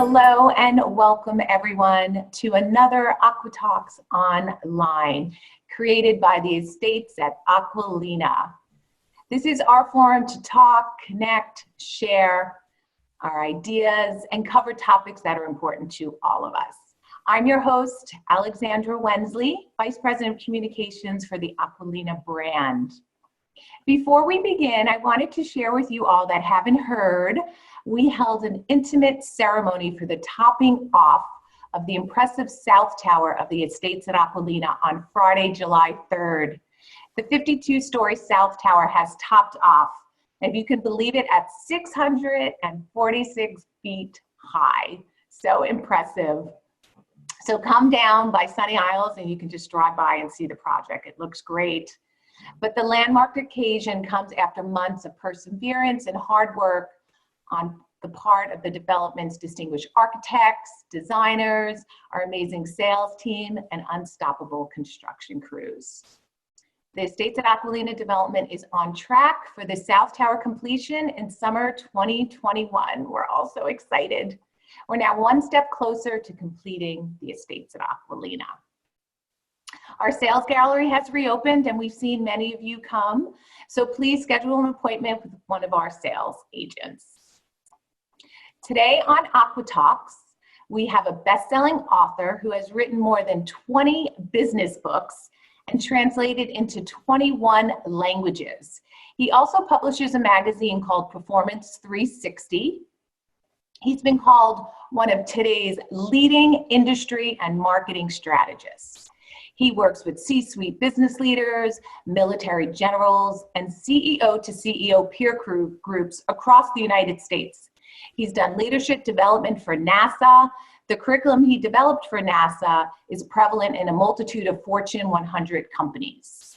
Hello and welcome everyone to another AcquaTalks online, created by the estates at Aqualina. This is our forum to talk, connect, share our ideas, and cover topics that are important to all of us. I'm your host, Alexandra Wensley, Vice President of Communications for the Aqualina brand. Before we begin, I wanted to share with you all that haven't heard, we held an intimate ceremony for the topping off of the impressive South Tower of the Estates at Aqualina on Friday, July 3rd. The 52-story South Tower has topped off, and you can believe it, at 646 feet high. So impressive. So come down by Sunny Isles and you can just drive by and see the project. It looks great. But the landmark occasion comes after months of perseverance and hard work on the part of the development's distinguished architects, designers, our amazing sales team, and unstoppable construction crews. The Estates at Aqualina development is on track for the South Tower completion in summer 2021. We're all so excited. We're now one step closer to completing the Estates at Aqualina. Our sales gallery has reopened and we've seen many of you come, so please schedule an appointment with one of our sales agents. Today on AcquaTalks, we have a best-selling author who has written more than 20 business books and translated into 21 languages. He also publishes a magazine called Performance 360. He's been called one of today's leading industry and marketing strategists. He works with C-suite business leaders, military generals, and CEO to CEO peer groups across the United States. He's done leadership development for NASA. The curriculum he developed for NASA is prevalent in a multitude of Fortune 100 companies.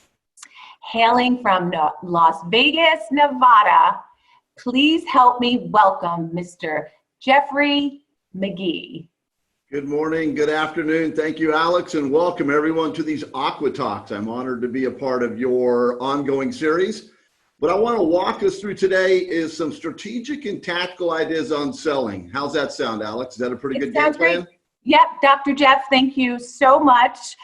Hailing from Las Vegas, Nevada, please help me welcome Mr. Jeffrey McGee. Good morning, good afternoon. Thank you, Alex, and welcome everyone to these AcquaTalks. I'm honored to be a part of your ongoing series. What I want to walk us through today is some strategic and tactical ideas on selling. How's that sound, Alex? Is that a pretty good game plan? Great. Yep, Dr. Jeff, thank you so much.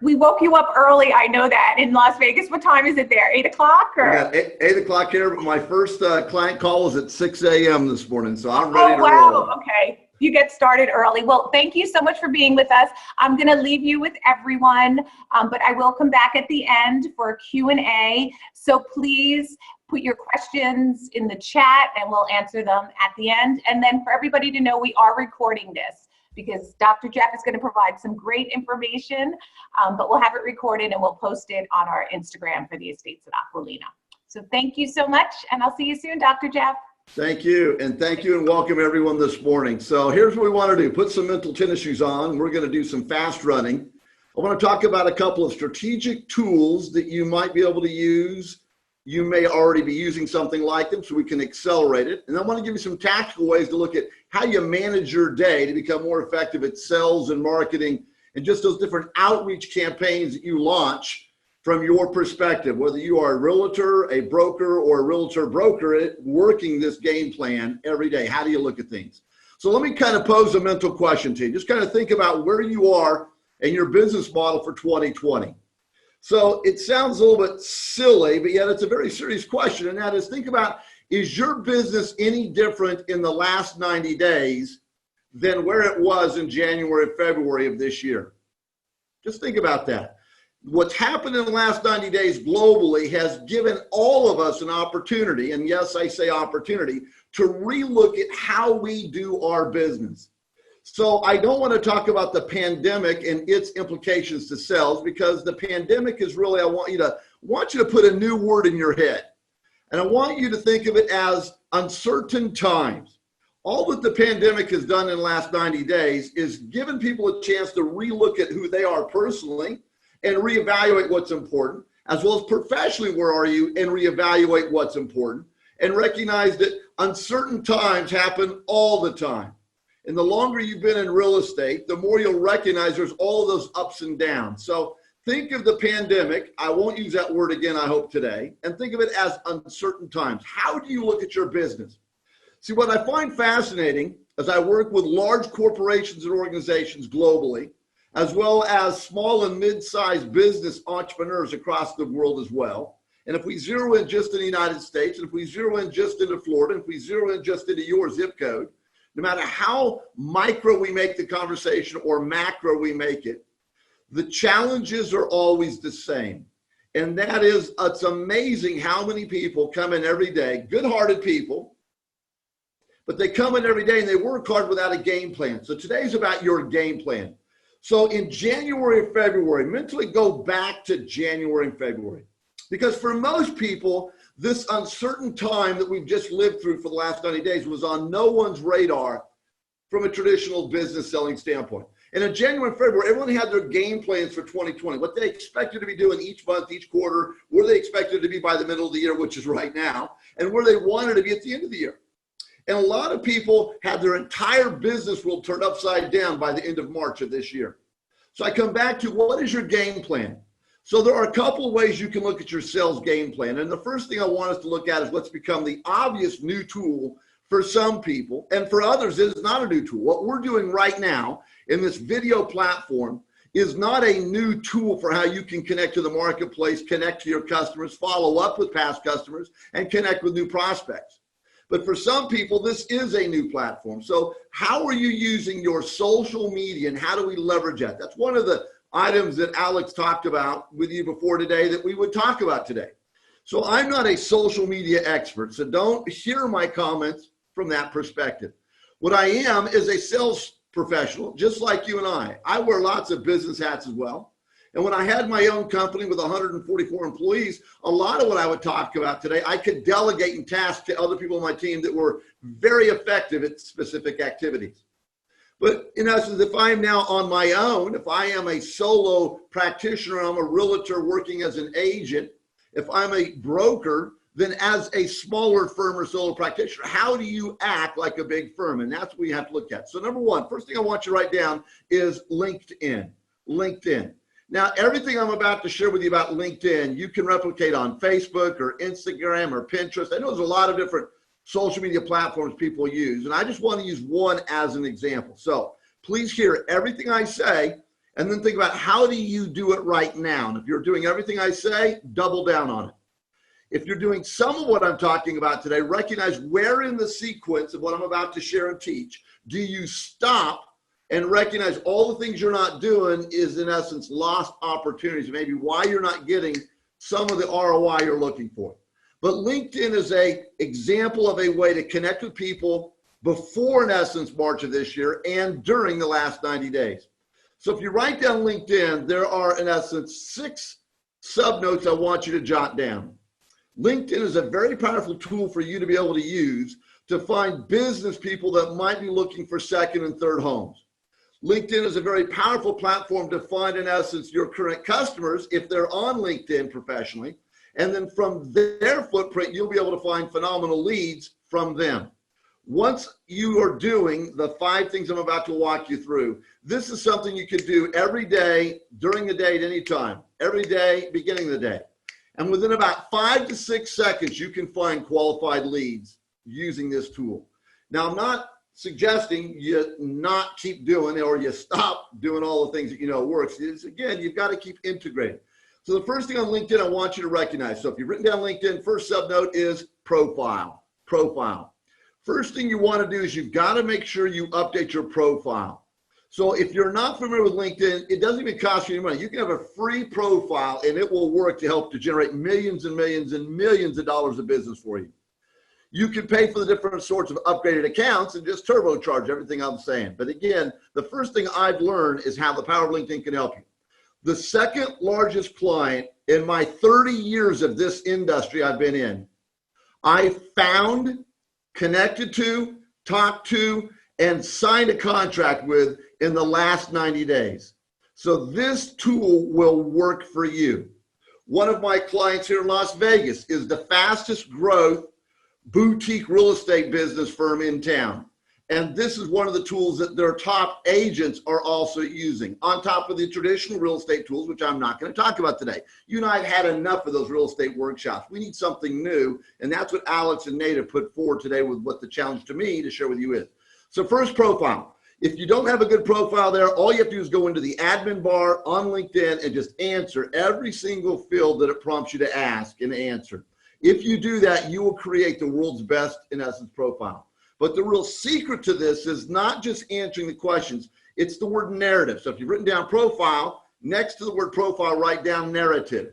We woke you up early, I know that, in Las Vegas. What time is it there, 8 o'clock? Or? Yeah, 8 o'clock here, but my first client call was at 6 a.m. this morning, so I'm ready to roll. Oh, wow, okay. You get started early. Well, thank you so much for being with us. I'm going to leave you with everyone, but I will come back at the end for a Q&A. So please put your questions in the chat and we'll answer them at the end. And then for everybody to know, we are recording this because Dr. Jeff is going to provide some great information, but we'll have it recorded and we'll post it on our Instagram for the Estates at Aqualina. So thank you so much, and I'll see you soon, Dr. Jeff. Thank you, and welcome everyone this morning. So here's what we want to do. Put some mental tennis shoes on. We're going to do some fast running. I want to talk about a couple of strategic tools that you might be able to use. You may already be using something like them so we can accelerate it. And I want to give you some tactical ways to look at how you manage your day to become more effective at sales and marketing and just those different outreach campaigns that you launch from your perspective, whether you are a realtor, a broker, or a realtor broker working this game plan every day. How do you look at things? So let me kind of pose a mental question to you. Just kind of think about where you are in your business model for 2020. So it sounds a little bit silly, but yet it's a very serious question. And that is, think about, is your business any different in the last 90 days than where it was in January, February of this year? Just think about that. What's happened in the last 90 days globally has given all of us an opportunity, and yes, I say opportunity, to relook at how we do our business. So I don't want to talk about the pandemic and its implications to sales, because the pandemic is really, I want you to put a new word in your head. And I want you to think of it as uncertain times. All that the pandemic has done in the last 90 days is given people a chance to relook at who they are personally and reevaluate what's important, as well as professionally, where are you, and reevaluate what's important, and recognize that uncertain times happen all the time. And the longer you've been in real estate, the more you'll recognize there's all of those ups and downs. So think of the pandemic, I won't use that word again, I hope today, and think of it as uncertain times. How do you look at your business? See, what I find fascinating as I work with large corporations and organizations globally, as well as small and mid-sized business entrepreneurs across the world as well. And if we zero in just in the United States, and if we zero in just into Florida, and if we zero in just into your zip code, no matter how micro we make the conversation or macro we make it, the challenges are always the same. And that is, it's amazing how many people come in every day, good-hearted people, but they come in every day and they work hard without a game plan. So today's about your game plan. So in January or February, mentally go back to January and February. Because for most people, this uncertain time that we've just lived through for the last 90 days was on no one's radar from a traditional business selling standpoint. And in January and February, everyone had their game plans for 2020, what they expected to be doing each month, each quarter, where they expected to be by the middle of the year, which is right now, and where they wanted to be at the end of the year. And a lot of people had their entire business world turned upside down by the end of March of this year. So I come back to, what is your game plan? So there are a couple of ways you can look at your sales game plan. And the first thing I want us to look at is what's become the obvious new tool for some people. And for others, it is not a new tool. What we're doing right now in this video platform is not a new tool for how you can connect to the marketplace, connect to your customers, follow up with past customers, and connect with new prospects. But for some people, this is a new platform. So how are you using your social media and how do we leverage that? That's one of the items that Alex talked about with you before today that we would talk about today. So I'm not a social media expert, so don't hear my comments from that perspective. What I am is a sales professional, just like you and I. I wear lots of business hats as well. And when I had my own company with 144 employees, a lot of what I would talk about today, I could delegate and task to other people on my team that were very effective at specific activities. But in essence, if I'm now on my own, if I am a solo practitioner, I'm a realtor working as an agent, if I'm a broker, then as a smaller firm or solo practitioner, how do you act like a big firm? And that's what we have to look at. So number one, first thing I want you to write down is LinkedIn. LinkedIn. Now, everything I'm about to share with you about LinkedIn, you can replicate on Facebook or Instagram or Pinterest. I know there's a lot of different social media platforms people use, and I just want to use one as an example. So please hear everything I say, and then think about how do you do it right now. And if you're doing everything I say, double down on it. If you're doing some of what I'm talking about today, recognize where in the sequence of what I'm about to share and teach do you stop and recognize all the things you're not doing is in essence lost opportunities, maybe why you're not getting some of the ROI you're looking for. But LinkedIn is an example of a way to connect with people before, in essence, March of this year and during the last 90 days. So if you write down LinkedIn, there are, in essence, 6 subnotes I want you to jot down. LinkedIn is a very powerful tool for you to be able to use to find business people that might be looking for second and third homes. LinkedIn is a very powerful platform to find, in essence, your current customers if they're on LinkedIn professionally. And then from their footprint, you'll be able to find phenomenal leads from them. Once you are doing the 5 things I'm about to walk you through, this is something you can do every day, during the day, at any time, every day, beginning of the day. And within about 5 to 6 seconds, you can find qualified leads using this tool. Now, I'm not suggesting you not keep doing it or you stop doing all the things that you know works. It's, again, you've got to keep integrating. So the first thing on LinkedIn I want you to recognize. So if you've written down LinkedIn, first subnote is profile. Profile. First thing you want to do is you've got to make sure you update your profile. So if you're not familiar with LinkedIn, it doesn't even cost you any money. You can have a free profile and it will work to help to generate millions and millions and millions of dollars of business for you. You can pay for the different sorts of upgraded accounts and just turbocharge everything I'm saying. But again, the first thing I've learned is how the power of LinkedIn can help you. The second largest client in my 30 years of this industry I've been in, I found, connected to, talked to, and signed a contract with in the last 90 days. So this tool will work for you. One of my clients here in Las Vegas is the fastest growth boutique real estate business firm in town. And this is one of the tools that their top agents are also using, on top of the traditional real estate tools, which I'm not going to talk about today. You and I have had enough of those real estate workshops. We need something new. And that's what Alex and Nate have put forward today with what the challenge to me to share with you is. So first, profile. If you don't have a good profile there, all you have to do is go into the admin bar on LinkedIn and just answer every single field that it prompts you to ask and answer. If you do that, you will create the world's best, in essence, profile. But the real secret to this is not just answering the questions, it's the word narrative. So if you've written down profile, next to the word profile, write down narrative.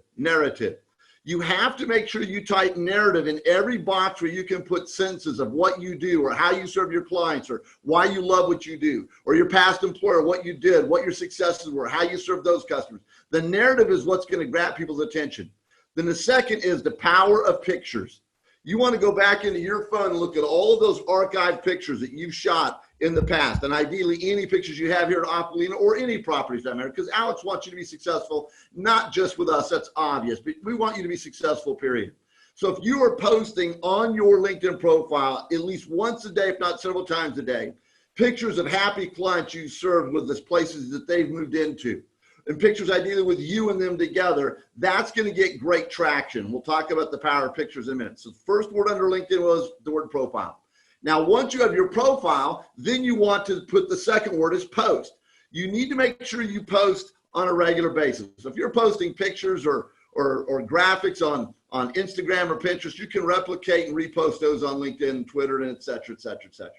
You have to make sure you type narrative in every box where you can put sentences of what you do or how you serve your clients or why you love what you do or your past employer, what you did, what your successes were, how you serve those customers. The narrative is what's going to grab people's attention. Then the second is the power of pictures. You want to go back into your phone and look at all of those archived pictures that you've shot in the past, and ideally any pictures you have here at Aqualina or any properties that matter, because Alex wants you to be successful, not just with us, that's obvious, but we want you to be successful, period. So if you are posting on your LinkedIn profile at least once a day, if not several times a day, pictures of happy clients you served with the places that they've moved into, and pictures ideally with you and them together, that's going to get great traction. We'll talk about the power of pictures in a minute. So the first word under LinkedIn was the word profile. Now, once you have your profile, then you want to put the second word as post. You need to make sure you post on a regular basis. So if you're posting pictures or graphics on Instagram or Pinterest, you can replicate and repost those on LinkedIn and Twitter and et cetera, et cetera, et cetera.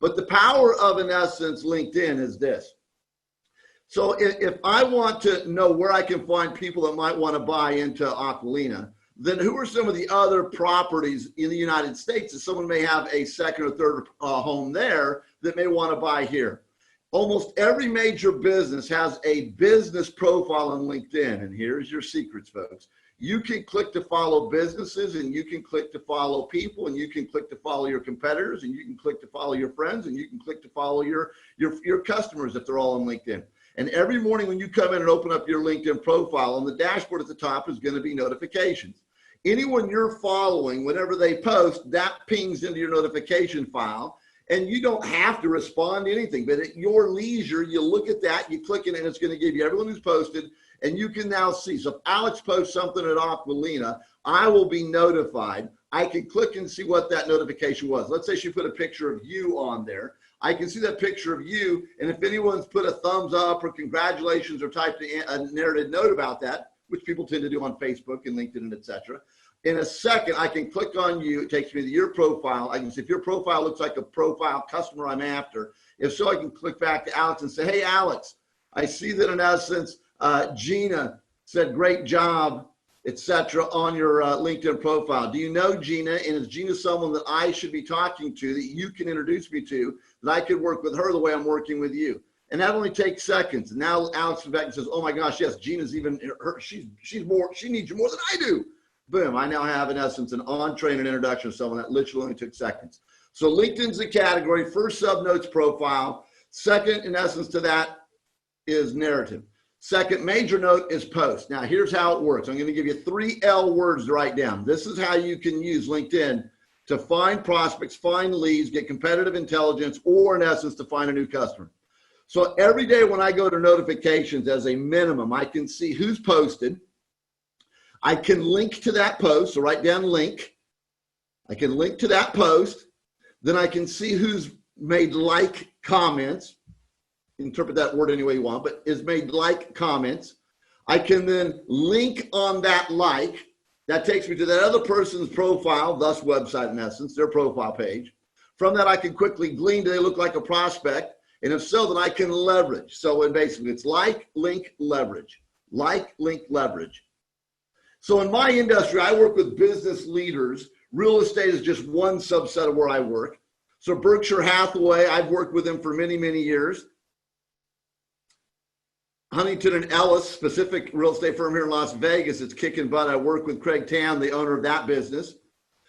But the power of, in essence, LinkedIn is this. So if I want to know where I can find people that might want to buy into Aqualina, then who are some of the other properties in the United States that someone may have a second or third home there that may want to buy here? Almost every major business has a business profile on LinkedIn. And here's your secrets, folks. You can click to follow businesses, and you can click to follow people, and you can click to follow your competitors, and you can click to follow your friends, and you can click to follow your customers if they're all on LinkedIn. And every morning when you come in and open up your LinkedIn profile, on the dashboard at the top is going to be notifications. Anyone you're following, whenever they post, that pings into your notification file, and you don't have to respond to anything, but at your leisure, you look at that, you click it, and it's going to give you everyone who's posted, and you can now see. So if Alex posts something at Aqualina, I will be notified. I can click and see what that notification was. Let's say she put a picture of you on there. I can see that picture of you, and if anyone's put a thumbs up or congratulations or typed a narrated note about that, which people tend to do on Facebook and LinkedIn and et cetera, in a second, I can click on you. It takes me to your profile. I can see if your profile looks like a profile customer I'm after. If so, I can click back to Alex and say, hey, Alex, I see that in essence, Gina said, great job, etc. on your LinkedIn profile. Do you know Gina? And is Gina someone that I should be talking to that you can introduce me to, that I could work with her the way I'm working with you? And that only takes seconds. And now Alex comes back and says, oh my gosh, yes, Gina's even her, she needs you more than I do. Boom, I now have, in essence, an entree and an introduction to someone that literally only took seconds. So LinkedIn's the category. First, subnotes profile. Second, in essence, to that is narrative. Second major note is post. Now, here's how it works. I'm going to give you 3 L words to write down. This is how you can use LinkedIn to find prospects, find leads, get competitive intelligence, or, in essence, to find a new customer. So every day when I go to notifications, as a minimum, I can see who's posted. I can link to that post, so write down link. I can link to that post. Then I can see who's made like comments. Interpret that word any way you want, but is made like comments. I can then link on that like. That takes me to that other person's profile, thus website in essence, their profile page. From that, I can quickly glean, do they look like a prospect? And if so, then I can leverage. So basically, it's like, link, leverage. Like, link, leverage. So in my industry, I work with business leaders. Real estate is just one subset of where I work. So Berkshire Hathaway, I've worked with them for many, many years. Huntington and Ellis, specific real estate firm here in Las Vegas, it's kicking butt. I work with Craig Tan, the owner of that business.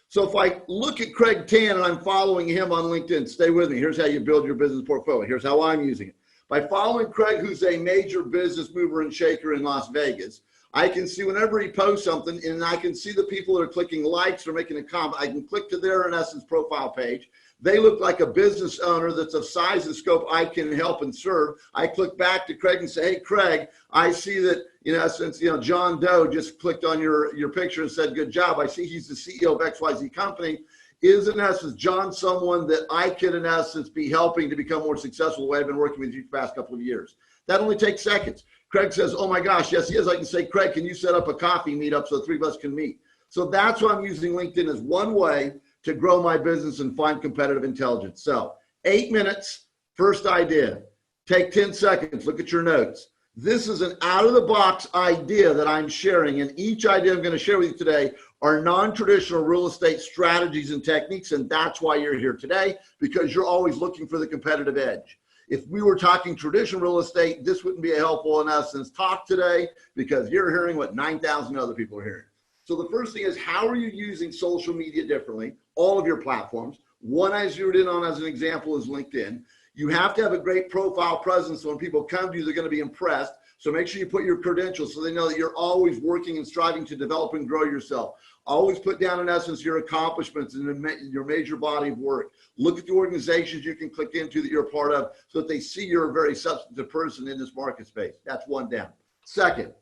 So if I look at Craig Tan and I'm following him on LinkedIn, stay with me. Here's how you build your business portfolio. Here's how I'm using it. By following Craig, who's a major business mover and shaker in Las Vegas, I can see whenever he posts something, and I can see the people that are clicking likes or making a comment. I can click to their, in essence, profile page. They look like a business owner that's of size and scope I can help and serve. I click back to Craig and say, hey, Craig, I see that, in essence, John Doe just clicked on your picture and said, good job. I see he's the CEO of XYZ company. is in essence, John, someone that I can in essence be helping to become more successful the way I've been working with you the past couple of years? That only takes seconds. Craig says, oh my gosh, yes, he is. I can say, Craig, can you set up a coffee meetup so the three of us can meet? So that's why I'm using LinkedIn as one way to grow my business and find competitive intelligence. So 8 minutes, first idea. Take 10 seconds, look at your notes. This is an out-of-the-box idea that I'm sharing, and each idea I'm going to share with you today are non-traditional real estate strategies and techniques, and that's why you're here today, because you're always looking for the competitive edge. If we were talking traditional real estate, this wouldn't be a helpful, in essence, talk today, because you're hearing what 9,000 other people are hearing. So the first thing is, how are you using social media differently? All of your platforms. One I zeroed in on as an example is LinkedIn. You have to have a great profile presence, so when people come to you, they're going to be impressed. So make sure you put your credentials so they know that you're always working and striving to develop and grow yourself. Always put down, in essence, your accomplishments and your major body of work. Look at the organizations you can click into that you're a part of so that they see you're a very substantive person in this market space. That's one down. Second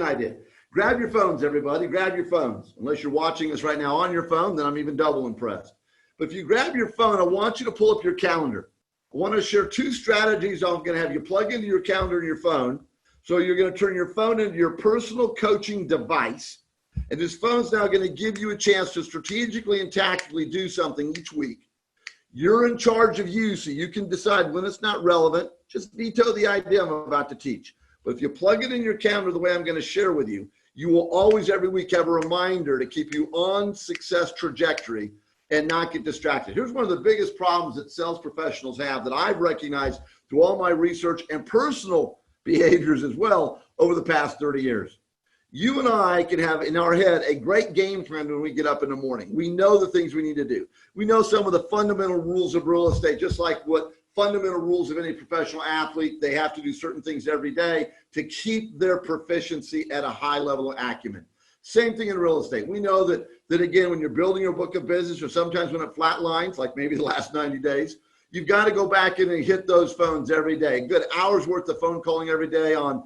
idea. Grab your phones, everybody. Grab your phones. Unless you're watching this right now on your phone, then I'm even double impressed. But if you grab your phone, I want you to pull up your calendar. I want to share 2 strategies I'm going to have you plug into your calendar in your phone. So you're going to turn your phone into your personal coaching device. And this phone's now going to give you a chance to strategically and tactically do something each week. You're in charge of you, so you can decide when it's not relevant. Just veto the idea I'm about to teach. But if you plug it in your calendar the way I'm going to share with you, you will always every week have a reminder to keep you on success trajectory and not get distracted. Here's one of the biggest problems that sales professionals have that I've recognized through all my research and personal behaviors as well over the past 30 years. You and I can have in our head a great game plan when we get up in the morning. We know the things we need to do. We know some of the fundamental rules of real estate, just like what fundamental rules of any professional athlete. They have to do certain things every day to keep their proficiency at a high level of acumen. Same thing in real estate. We know that again, when you're building your book of business, or sometimes when it flatlines, like maybe the last 90 days, you've got to go back in and hit those phones every day. Good hours worth of phone calling every day on,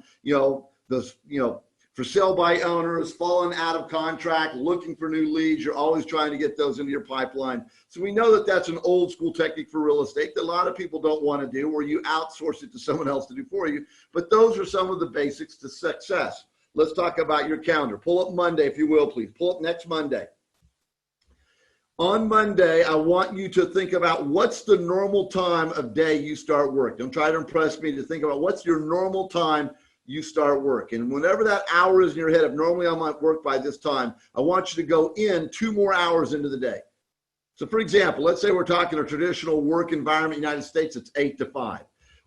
for sale by owners, falling out of contract, looking for new leads. You're always trying to get those into your pipeline. So we know that that's an old school technique for real estate that a lot of people don't want to do, where you outsource it to someone else to do for you. But those are some of the basics to success. Let's talk about your calendar. Pull up Monday, if you will, please. Pull up next Monday. On Monday, I want you to think about what's the normal time of day you start work. Don't try to impress me. To think about what's your normal time you start work. And whenever that hour is in your head, if normally I might work by this time, I want you to go in 2 more hours into the day. So for example, let's say we're talking a traditional work environment in the United States, it's 8 to 5.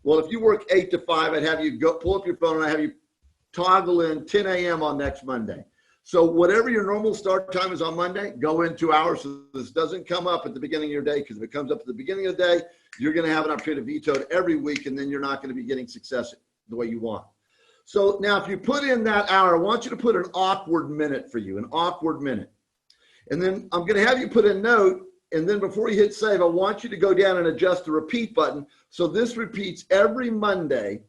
Well, if you work 8 to 5, I'd have you go pull up your phone and I'd have you toggle in 10 a.m. on next Monday. So whatever your normal start time is on Monday, go in 2 hours so this doesn't come up at the beginning of your day, because if it comes up at the beginning of the day, you're going to have an opportunity to veto it every week, and then you're not going to be getting success the way you want. So now if you put in that hour, I want you to put an awkward minute for you, an awkward minute. And then I'm going to have you put a note, and then before you hit save, I want you to go down and adjust the repeat button. So this repeats every Monday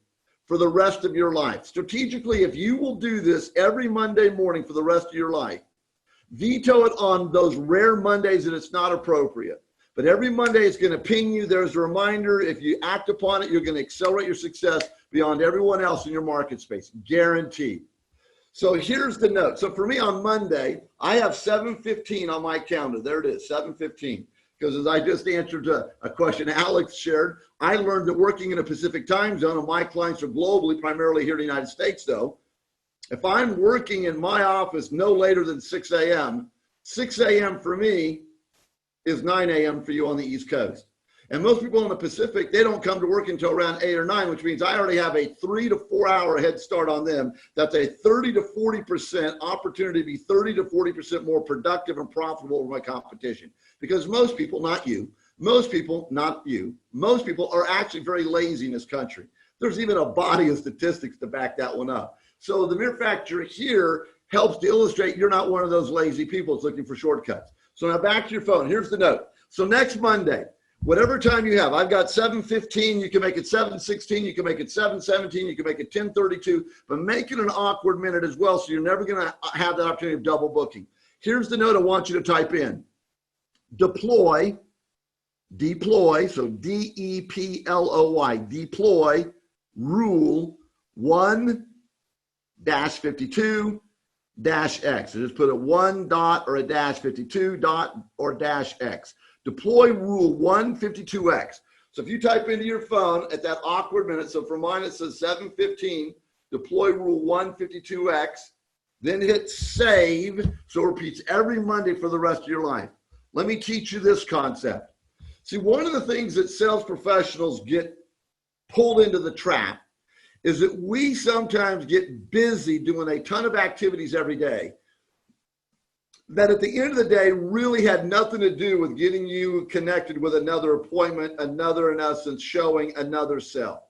for the rest of your life. Strategically, if you will do this every Monday morning for the rest of your life, veto it on those rare Mondays that it's not appropriate. But every Monday it's going to ping you. There's a reminder. If you act upon it, you're going to accelerate your success beyond everyone else in your market space. Guaranteed. So here's the note. So for me on Monday, I have 7:15 on my calendar. There it is, 7:15. Because as I just answered a question Alex shared, I learned that working in a Pacific time zone, and my clients are globally, primarily here in the United States though, if I'm working in my office no later than 6 a.m., 6 a.m. for me is 9 a.m. for you on the East Coast. And most people in the Pacific, they don't come to work until around 8 or 9, which means I already have a 3 to 4 hour head start on them. That's a 30 to 40% opportunity to be 30 to 40% more productive and profitable over my competition. Because most people, not you, most people are actually very lazy in this country. There's even a body of statistics to back that one up. So the mere fact you're here helps to illustrate you're not one of those lazy people that's looking for shortcuts. So now back to your phone. Here's the note. So next Monday, whatever time you have, I've got 7:15, you can make it 7:16, you can make it 7:17, you can make it 10:32, but make it an awkward minute as well, so you're never going to have that opportunity of double booking. Here's the note I want you to type in. deploy, so D-E-P-L-O-Y, deploy rule 1-52-X. So just put a 1 dot or a dash 52 dot or dash X. Deploy rule 152X. So if you type into your phone at that awkward minute, so for mine it says 7:15, deploy rule 152X, then hit save, so it repeats every Monday for the rest of your life. Let me teach you this concept. See, one of the things that sales professionals get pulled into the trap is that we sometimes get busy doing a ton of activities every day that at the end of the day really had nothing to do with getting you connected with another appointment, another, in essence, showing, another sell.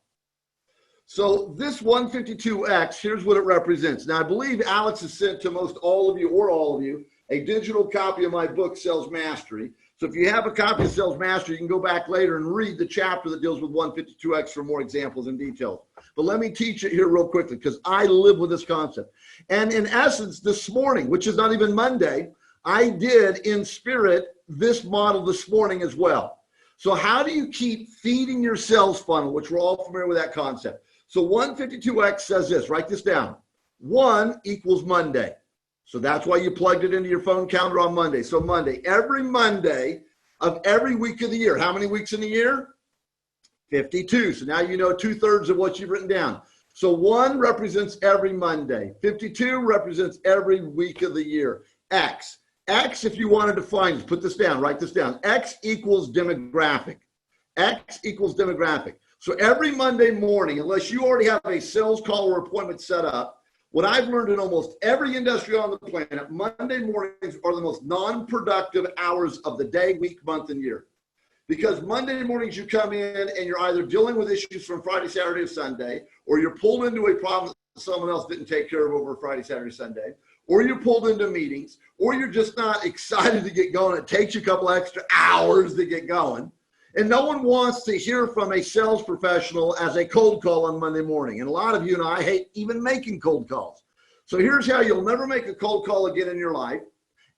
So this 152X, here's what it represents. Now, I believe Alex has sent to most all of you or all of you a digital copy of my book, Sales Mastery. So if you have a copy of Sales Mastery, you can go back later and read the chapter that deals with 152X for more examples and details. But let me teach it here real quickly because I live with this concept. And in essence, this morning, which is not even Monday, I did in spirit this model this morning as well. So how do you keep feeding your sales funnel, which we're all familiar with that concept? So 152X says this, write this down. 1 equals Monday. So that's why you plugged it into your phone calendar on Monday. So Monday, every Monday of every week of the year. How many weeks in the year? 52. So now you know 2/3 of what you've written down. So 1 represents every Monday. 52 represents every week of the year. X. X, if you want to define, put this down, write this down. X equals demographic. X equals demographic. So every Monday morning, unless you already have a sales call or appointment set up, what I've learned in almost every industry on the planet, Monday mornings are the most non-productive hours of the day, week, month, and year. Because Monday mornings you come in and you're either dealing with issues from Friday, Saturday, or Sunday, or you're pulled into a problem that someone else didn't take care of over Friday, Saturday, Sunday, or you're pulled into meetings, or you're just not excited to get going. It takes you a couple extra hours to get going. And no one wants to hear from a sales professional as a cold call on Monday morning. And a lot of you and I hate even making cold calls. So here's how you'll never make a cold call again in your life.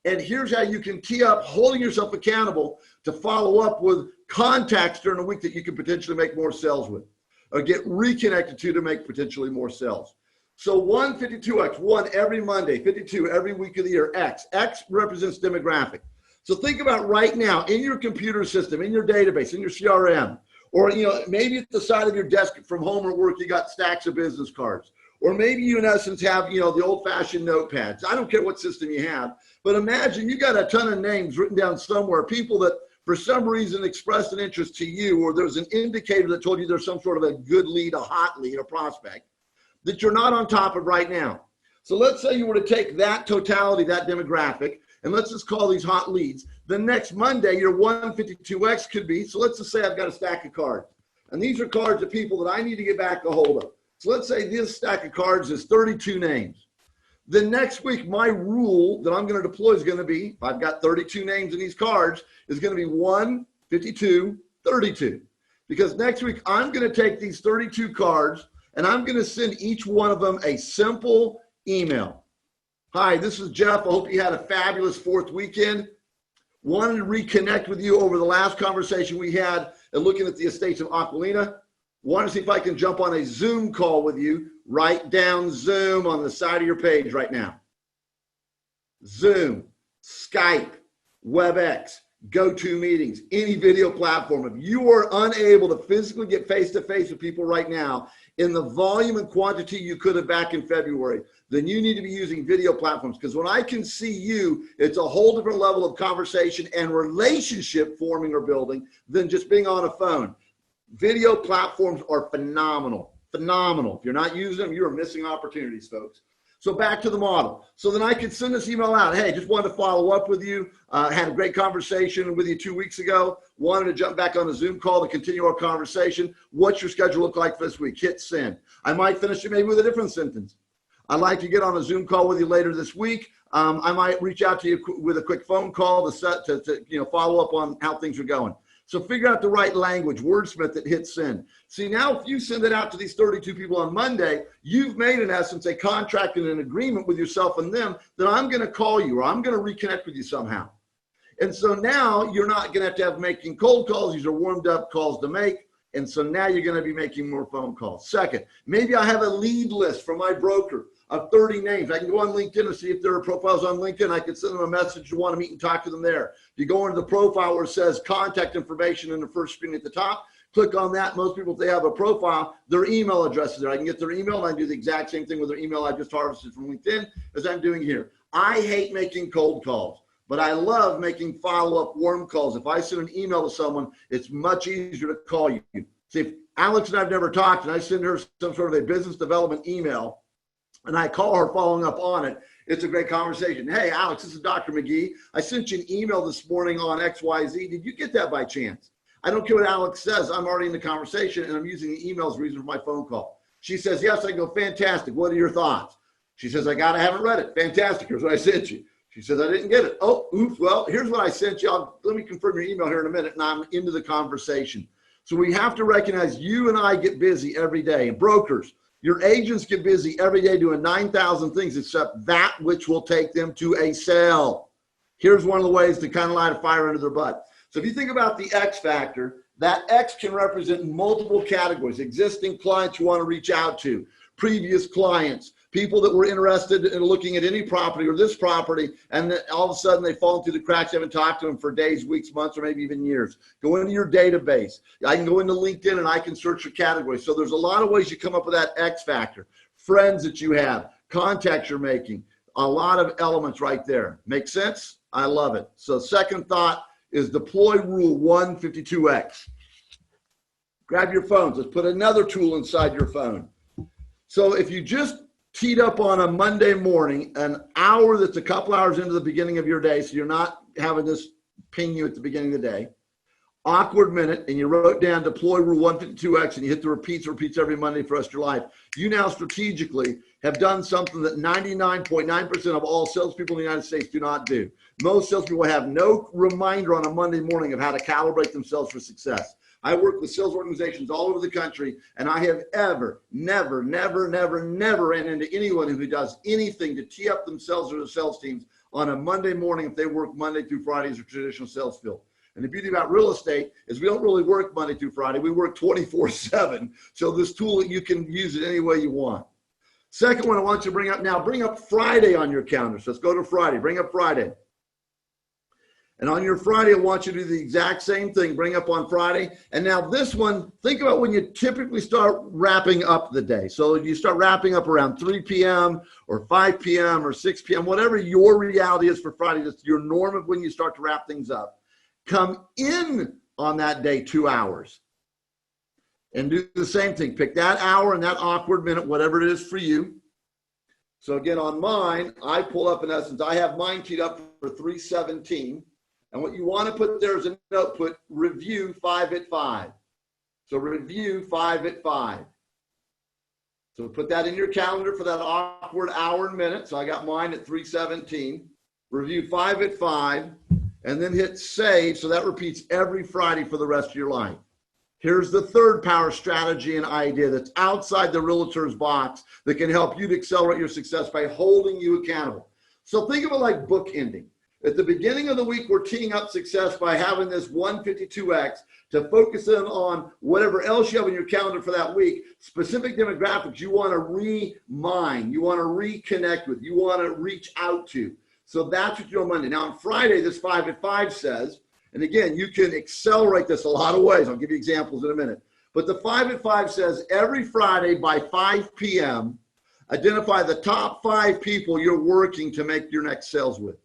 And here's how you can tee up holding yourself accountable to follow up with contacts during the week that you can potentially make more sales with or get reconnected to make potentially more sales. So 152X, 1 every Monday, 52 every week of the year, X. X represents demographic. So think about right now in your computer system, in your database, in your CRM, or maybe at the side of your desk from home or work, you got stacks of business cards. Or maybe you in essence have, the old-fashioned notepads. I don't care what system you have, but imagine you got a ton of names written down somewhere, people that for some reason expressed an interest to you, or there's an indicator that told you there's some sort of a good lead, a hot lead, a prospect that you're not on top of right now. So let's say you were to take that totality, that demographic, and let's just call these hot leads. The next Monday, your 152X could be, so let's just say I've got a stack of cards. And these are cards of people that I need to get back a hold of. So let's say this stack of cards is 32 names. The next week, my rule that I'm going to deploy is going to be, if I've got 32 names in these cards, is going to be 1, 52, 32. Because next week, I'm going to take these 32 cards and I'm going to send each one of them a simple email. Hi, this is Jeff. I hope you had a fabulous 4th weekend. Wanted to reconnect with you over the last conversation we had and looking at the estates of Aquilina. Want to see if I can jump on a Zoom call with you. Write down Zoom on the side of your page right now. Zoom, Skype, WebEx, GoToMeetings, any video platform. If you are unable to physically get face-to-face with people right now in the volume and quantity you could have back in February, then you need to be using video platforms, because when I can see you, it's a whole different level of conversation and relationship forming or building than just being on a phone. Video platforms are phenomenal, phenomenal. If you're not using them, you're missing opportunities, folks. So back to the model. So then I could send this email out. Hey, just wanted to follow up with you. Had a great conversation with you 2 weeks ago. Wanted to jump back on a Zoom call to continue our conversation. What's your schedule look like for this week? Hit send. I might finish it maybe with a different sentence. I'd like to get on a Zoom call with you later this week. I might reach out to you with a quick phone call to follow up on how things are going. So figure out the right language, wordsmith that hits send. See, now if you send it out to these 32 people on Monday, you've made, in essence, a contract and an agreement with yourself and them that I'm going to call you or I'm going to reconnect with you somehow. And so now you're not going to have making cold calls. These are warmed up calls to make. And so now you're going to be making more phone calls. Second, maybe I have a lead list from my broker of 30 names. I can go on LinkedIn and see if there are profiles on LinkedIn. I can send them a message to want to meet and talk to them there. If you go into the profile where it says contact information in the first screen at the top, click on that. Most people, if they have a profile, their email address is there. I can get their email, and I do the exact same thing with their email I just harvested from LinkedIn as I'm doing here. I hate making cold calls, but I love making follow-up warm calls. If I send an email to someone, it's much easier to call you. See, if Alex and I've never talked, and I send her some sort of a business development email, and I call her following up on it, it's a great conversation. Hey, Alex, this is Dr. McGee. I sent you an email this morning on XYZ. Did you get that by chance? I don't care what Alex says. I'm already in the conversation, and I'm using the email as a reason for my phone call. She says, yes. I go, fantastic. What are your thoughts? She says, I haven't read it. Fantastic. Here's what I sent you. She says, I didn't get it. Oh, oops. Well, here's what I sent you. Let me confirm your email here in a minute, and I'm into the conversation. So we have to recognize you and I get busy every day. And brokers, your agents get busy every day doing 9,000 things except that which will take them to a sale. Here's one of the ways to kind of light a fire under their butt. So if you think about the X factor, that X can represent multiple categories: existing clients you want to reach out to, previous clients, people that were interested in looking at any property or this property, and then all of a sudden they fall through the cracks. You haven't talked to them for days, weeks, months, or maybe even years. Go into your database. I can go into LinkedIn and I can search for categories. So there's a lot of ways you come up with that X factor. Friends that you have, contacts you're making, a lot of elements right there. Make sense? I love it. So second thought is deploy rule 152X. Grab your phones. Let's put another tool inside your phone. So if you just teed up on a Monday morning, an hour that's a couple hours into the beginning of your day, so you're not having this ping you at the beginning of the day, awkward minute, and you wrote down deploy rule 152X, and you hit the repeats every Monday for the rest of your life. You now strategically have done something that 99.9% of all salespeople in the United States do not do. Most salespeople have no reminder on a Monday morning of how to calibrate themselves for success. I work with sales organizations all over the country, and I have never ran into anyone who does anything to tee up themselves or their sales teams on a Monday morning if they work Monday through Friday as a traditional sales field. And the beauty about real estate is we don't really work Monday through Friday. We work 24/7. So this tool, you can use it any way you want. Second one I want you to bring up now, bring up Friday on your calendar. So let's go to Friday. Bring up Friday. And on your Friday, I want you to do the exact same thing. Bring up on Friday. And now this one, think about when you typically start wrapping up the day. So you start wrapping up around 3 p.m. or 5 p.m. or 6 p.m., whatever your reality is for Friday, that's your norm of when you start to wrap things up. Come in on that day 2 hours and do the same thing. Pick that hour and that awkward minute, whatever it is for you. So again, on mine, I pull up, in essence, I have mine teed up for 3:17. And what you want to put there is a note, put review 5 at 5. So review 5 at 5. So put that in your calendar for that awkward hour and minute. So I got mine at 3:17. Review 5 at 5. And then hit save. So that repeats every Friday for the rest of your life. Here's the third power strategy and idea that's outside the realtor's box that can help you to accelerate your success by holding you accountable. So think of it like bookending. At the beginning of the week, we're teeing up success by having this 152X to focus in on whatever else you have in your calendar for that week, specific demographics you want to re-mine, you want to reconnect with, you want to reach out to. So that's what you do on Monday. Now on Friday, this 5 at 5 says, and again, you can accelerate this a lot of ways. I'll give you examples in a minute. But the 5 at 5 says every Friday by 5 p.m., identify the top 5 people you're working to make your next sales with.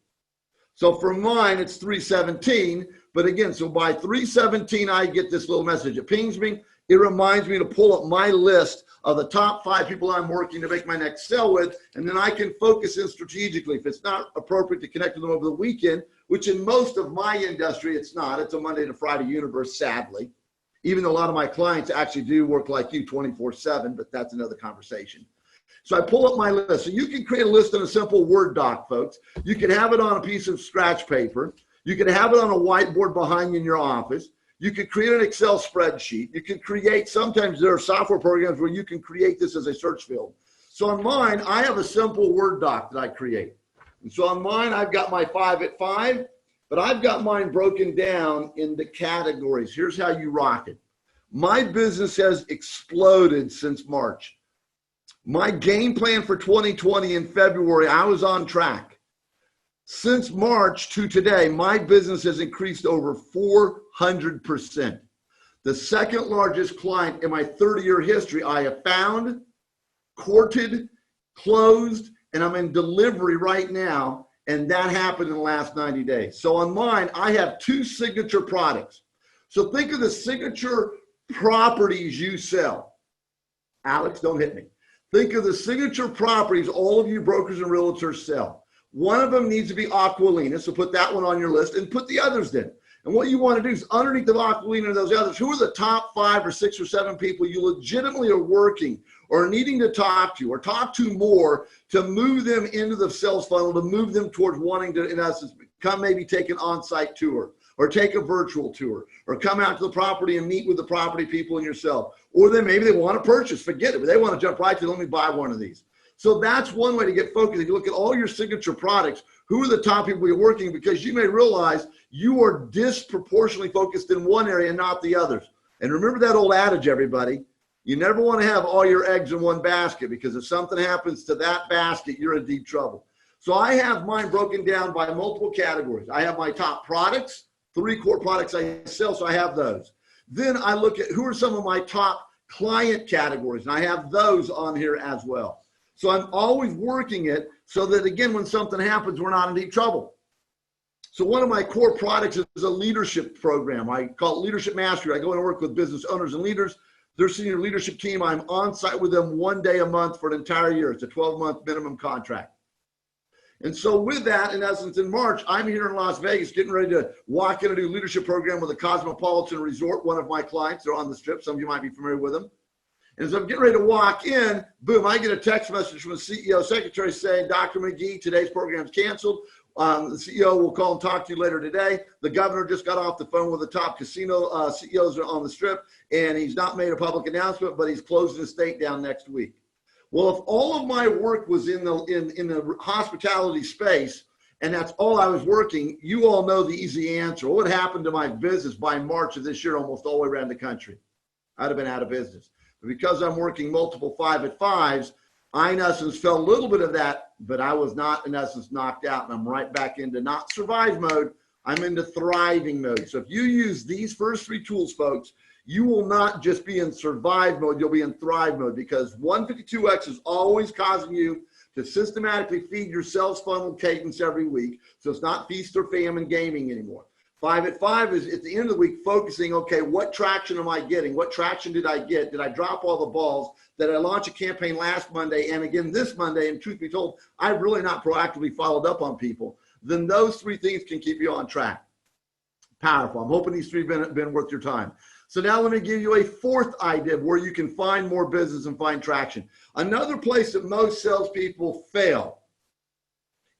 So for mine, it's 3:17. But again, so by 3:17, I get this little message. It pings me. It reminds me to pull up my list of the top 5 people I'm working to make my next sale with. And then I can focus in strategically. If it's not appropriate to connect with them over the weekend, which in most of my industry, it's not. It's a Monday to Friday universe, sadly. Even though a lot of my clients actually do work like you 24/7, but that's another conversation. So I pull up my list. So you can create a list in a simple Word doc, folks. You can have it on a piece of scratch paper. You can have it on a whiteboard behind you in your office. You can create an Excel spreadsheet. You can create, sometimes there are software programs where you can create this as a search field. So on mine, I have a simple Word doc that I create. And so on mine, I've got my 5 at 5. but I've got mine broken down into categories. Here's how you rock it. My business has exploded since March. My game plan for 2020 in February, I was on track. Since March to today, my business has increased over 400%. The second largest client in my 30-year history I have found, courted, closed, and I'm in delivery right now, and that happened in the last 90 days. So on mine, I have 2 signature products. So think of the signature properties you sell. Alex, don't hit me. Think of the signature properties all of you brokers and realtors sell. One of them needs to be Aqualina, so put that one on your list and put the others in. And what you want to do is underneath the Aqualina and those others, who are the top 5 or 6 or 7 people you legitimately are working or needing to talk to more to move them into the sales funnel, to move them towards wanting to, in essence, come maybe take an on-site tour or take a virtual tour or come out to the property and meet with the property people and yourself. Or then maybe they want to purchase, forget it, but they want to jump right to, let me buy one of these. So that's one way to get focused. If you look at all your signature products, who are the top people you're working, because you may realize you are disproportionately focused in one area and not the others. And remember that old adage, everybody, you never want to have all your eggs in one basket, because if something happens to that basket, you're in deep trouble. So I have mine broken down by multiple categories. I have my top products, 3 core products I sell, so I have those. Then I look at who are some of my top client categories, and I have those on here as well. So I'm always working it so that, again, when something happens, we're not in deep trouble. So one of my core products is a leadership program. I call it Leadership Mastery. I go and work with business owners and leaders, their senior leadership team. I'm on site with them 1 day a month for an entire year. It's a 12-month minimum contract. And so with that, in essence, in March, I'm here in Las Vegas getting ready to walk in and do a leadership program with the Cosmopolitan Resort, one of my clients. They're on the Strip. Some of you might be familiar with them. And as I'm getting ready to walk in, boom, I get a text message from the CEO secretary saying, Dr. McGee, today's program's canceled. The CEO will call and talk to you later today. The governor just got off the phone with the top casino CEOs on the Strip, and he's not made a public announcement, but he's closing the state down next week. Well, if all of my work was in the hospitality space, and that's all I was working, you all know the easy answer. What happened to my business by March of this year, almost all the way around the country? I'd have been out of business. But because I'm working multiple 5-at-5s, I, in essence, felt a little bit of that, but I was not, in essence, knocked out. And I'm right back into not survive mode. I'm into thriving mode. So if you use these first 3 tools, folks, you will not just be in survive mode, you'll be in thrive mode, because 152X is always causing you to systematically feed your sales funnel cadence every week. So it's not feast or famine gaming anymore. 5-at-5 is at the end of the week focusing, okay, what traction am I getting? What traction did I get? Did I drop all the balls? Did I launch a campaign last Monday and again this Monday? And truth be told, I've really not proactively followed up on people. Then those 3 things can keep you on track. Powerful. I'm hoping these 3 have been worth your time. So now let me give you a 4th idea of where you can find more business and find traction. Another place that most salespeople fail,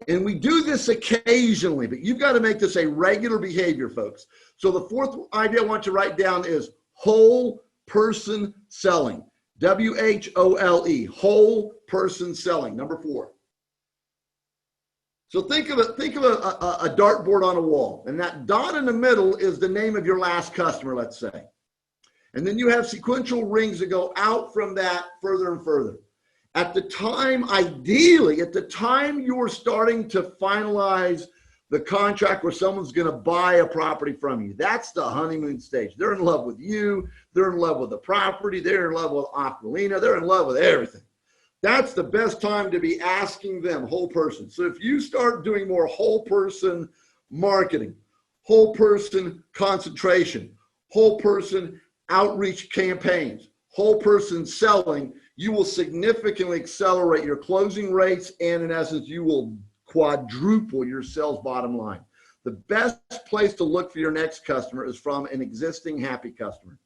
and we do this occasionally, but you've got to make this a regular behavior, folks. So the 4th idea I want you to write down is whole person selling. WHOLE, whole person selling, number 4. So think of a dartboard on a wall, and that dot in the middle is the name of your last customer, let's say. And then you have sequential rings that go out from that further and further. At the time, ideally, at the time you're starting to finalize the contract where someone's going to buy a property from you, that's the honeymoon stage. They're in love with you. They're in love with the property. They're in love with Aqualina. They're in love with everything. That's the best time to be asking them whole person. So if you start doing more whole person marketing, whole person concentration, whole person outreach campaigns, whole person selling, you will significantly accelerate your closing rates, and in essence, you will quadruple your sales bottom line. The best place to look for your next customer is from an existing happy customer.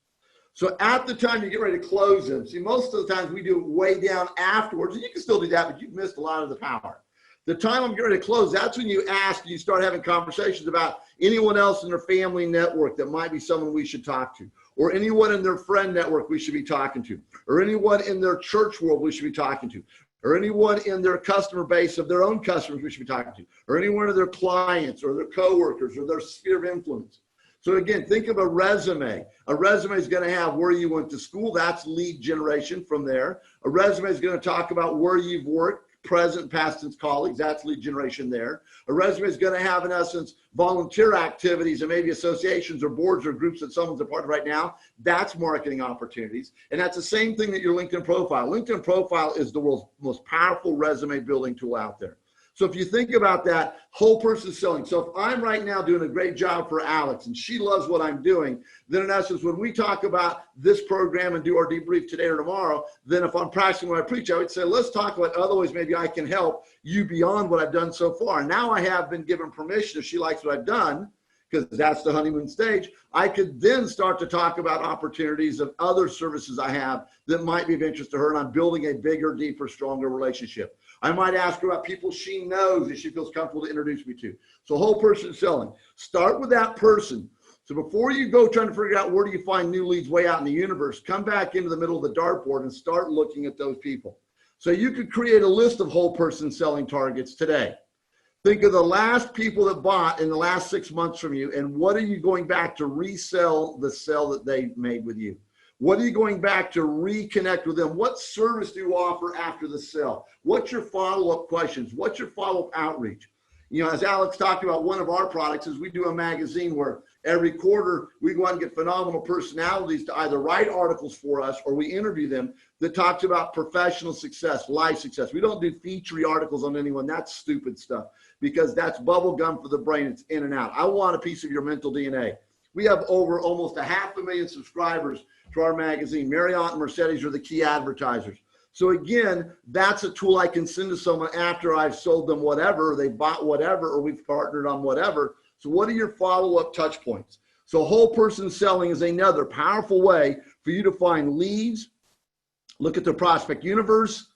So at the time you get ready to close them, see, most of the times we do it way down afterwards, and you can still do that, but you've missed a lot of the power. The time I'm getting ready to close, that's when you ask, you start having conversations about anyone else in their family network that might be someone we should talk to, or anyone in their friend network we should be talking to, or anyone in their church world we should be talking to, or anyone in their customer base of their own customers we should be talking to, or any one of their clients or their coworkers or their sphere of influence. So again, think of a resume. A resume is going to have where you went to school. That's lead generation from there. A resume is going to talk about where you've worked, present, past tense colleagues. That's lead generation there. A resume is going to have, in essence, volunteer activities and maybe associations or boards or groups that someone's a part of right now. That's marketing opportunities. And that's the same thing that your LinkedIn profile. LinkedIn profile is the world's most powerful resume building tool out there. So if you think about that, whole person selling. So if I'm right now doing a great job for Alex and she loves what I'm doing, then in essence, when we talk about this program and do our debrief today or tomorrow, then if I'm practicing what I preach, I would say, let's talk about other ways maybe I can help you beyond what I've done so far. Now I have been given permission, if she likes what I've done, because that's the honeymoon stage, I could then start to talk about opportunities of other services I have that might be of interest to her, and I'm building a bigger, deeper, stronger relationship. I might ask her about people she knows that she feels comfortable to introduce me to. So whole person selling. Start with that person. So before you go trying to figure out where do you find new leads way out in the universe, come back into the middle of the dartboard and start looking at those people. So you could create a list of whole person selling targets today. Think of the last people that bought in the last 6 months from you, and what are you going back to resell the sale that they made with you? What are you going back to reconnect with them? What service do you offer after the sale? What's your follow-up questions? What's your follow-up outreach? You know, as Alex talked about, one of our products is we do a magazine where every quarter we go out and get phenomenal personalities to either write articles for us or we interview them that talks about professional success, life success. We don't do feature articles on anyone. That's stupid stuff because that's bubble gum for the brain. It's in and out. I want a piece of your mental DNA. We have over almost 500,000 subscribers to our magazine. Marriott and Mercedes are the key advertisers. So again, that's a tool I can send to someone after I've sold them whatever, they bought whatever, or we've partnered on whatever. So what are your follow-up touch points? So whole person selling is another powerful way for you to find leads, look at the prospect universe,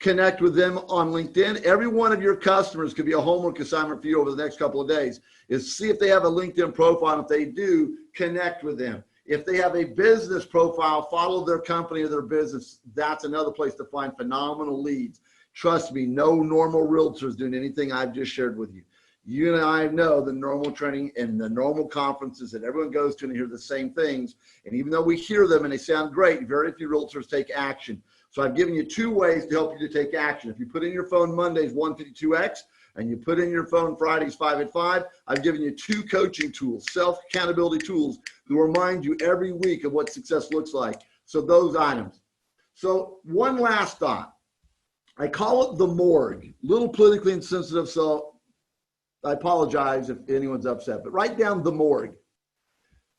connect with them on LinkedIn. Every one of your customers could be a homework assignment for you over the next couple of days is see if they have a LinkedIn profile. If they do, connect with them. If they have a business profile, follow their company or their business. That's another place to find phenomenal leads. Trust me, no normal realtor is doing anything I've just shared with you. You and I know the normal training and the normal conferences that everyone goes to and hear the same things. And even though we hear them and they sound great, very few realtors take action. So I've given you 2 ways to help you to take action. If you put in your phone Mondays 152X and you put in your phone Fridays 5 at 5, I've given you 2 coaching tools, self-accountability tools to remind you every week of what success looks like. So those items. So one last thought. I call it the morgue. A little politically insensitive, so I apologize if anyone's upset, but write down the morgue.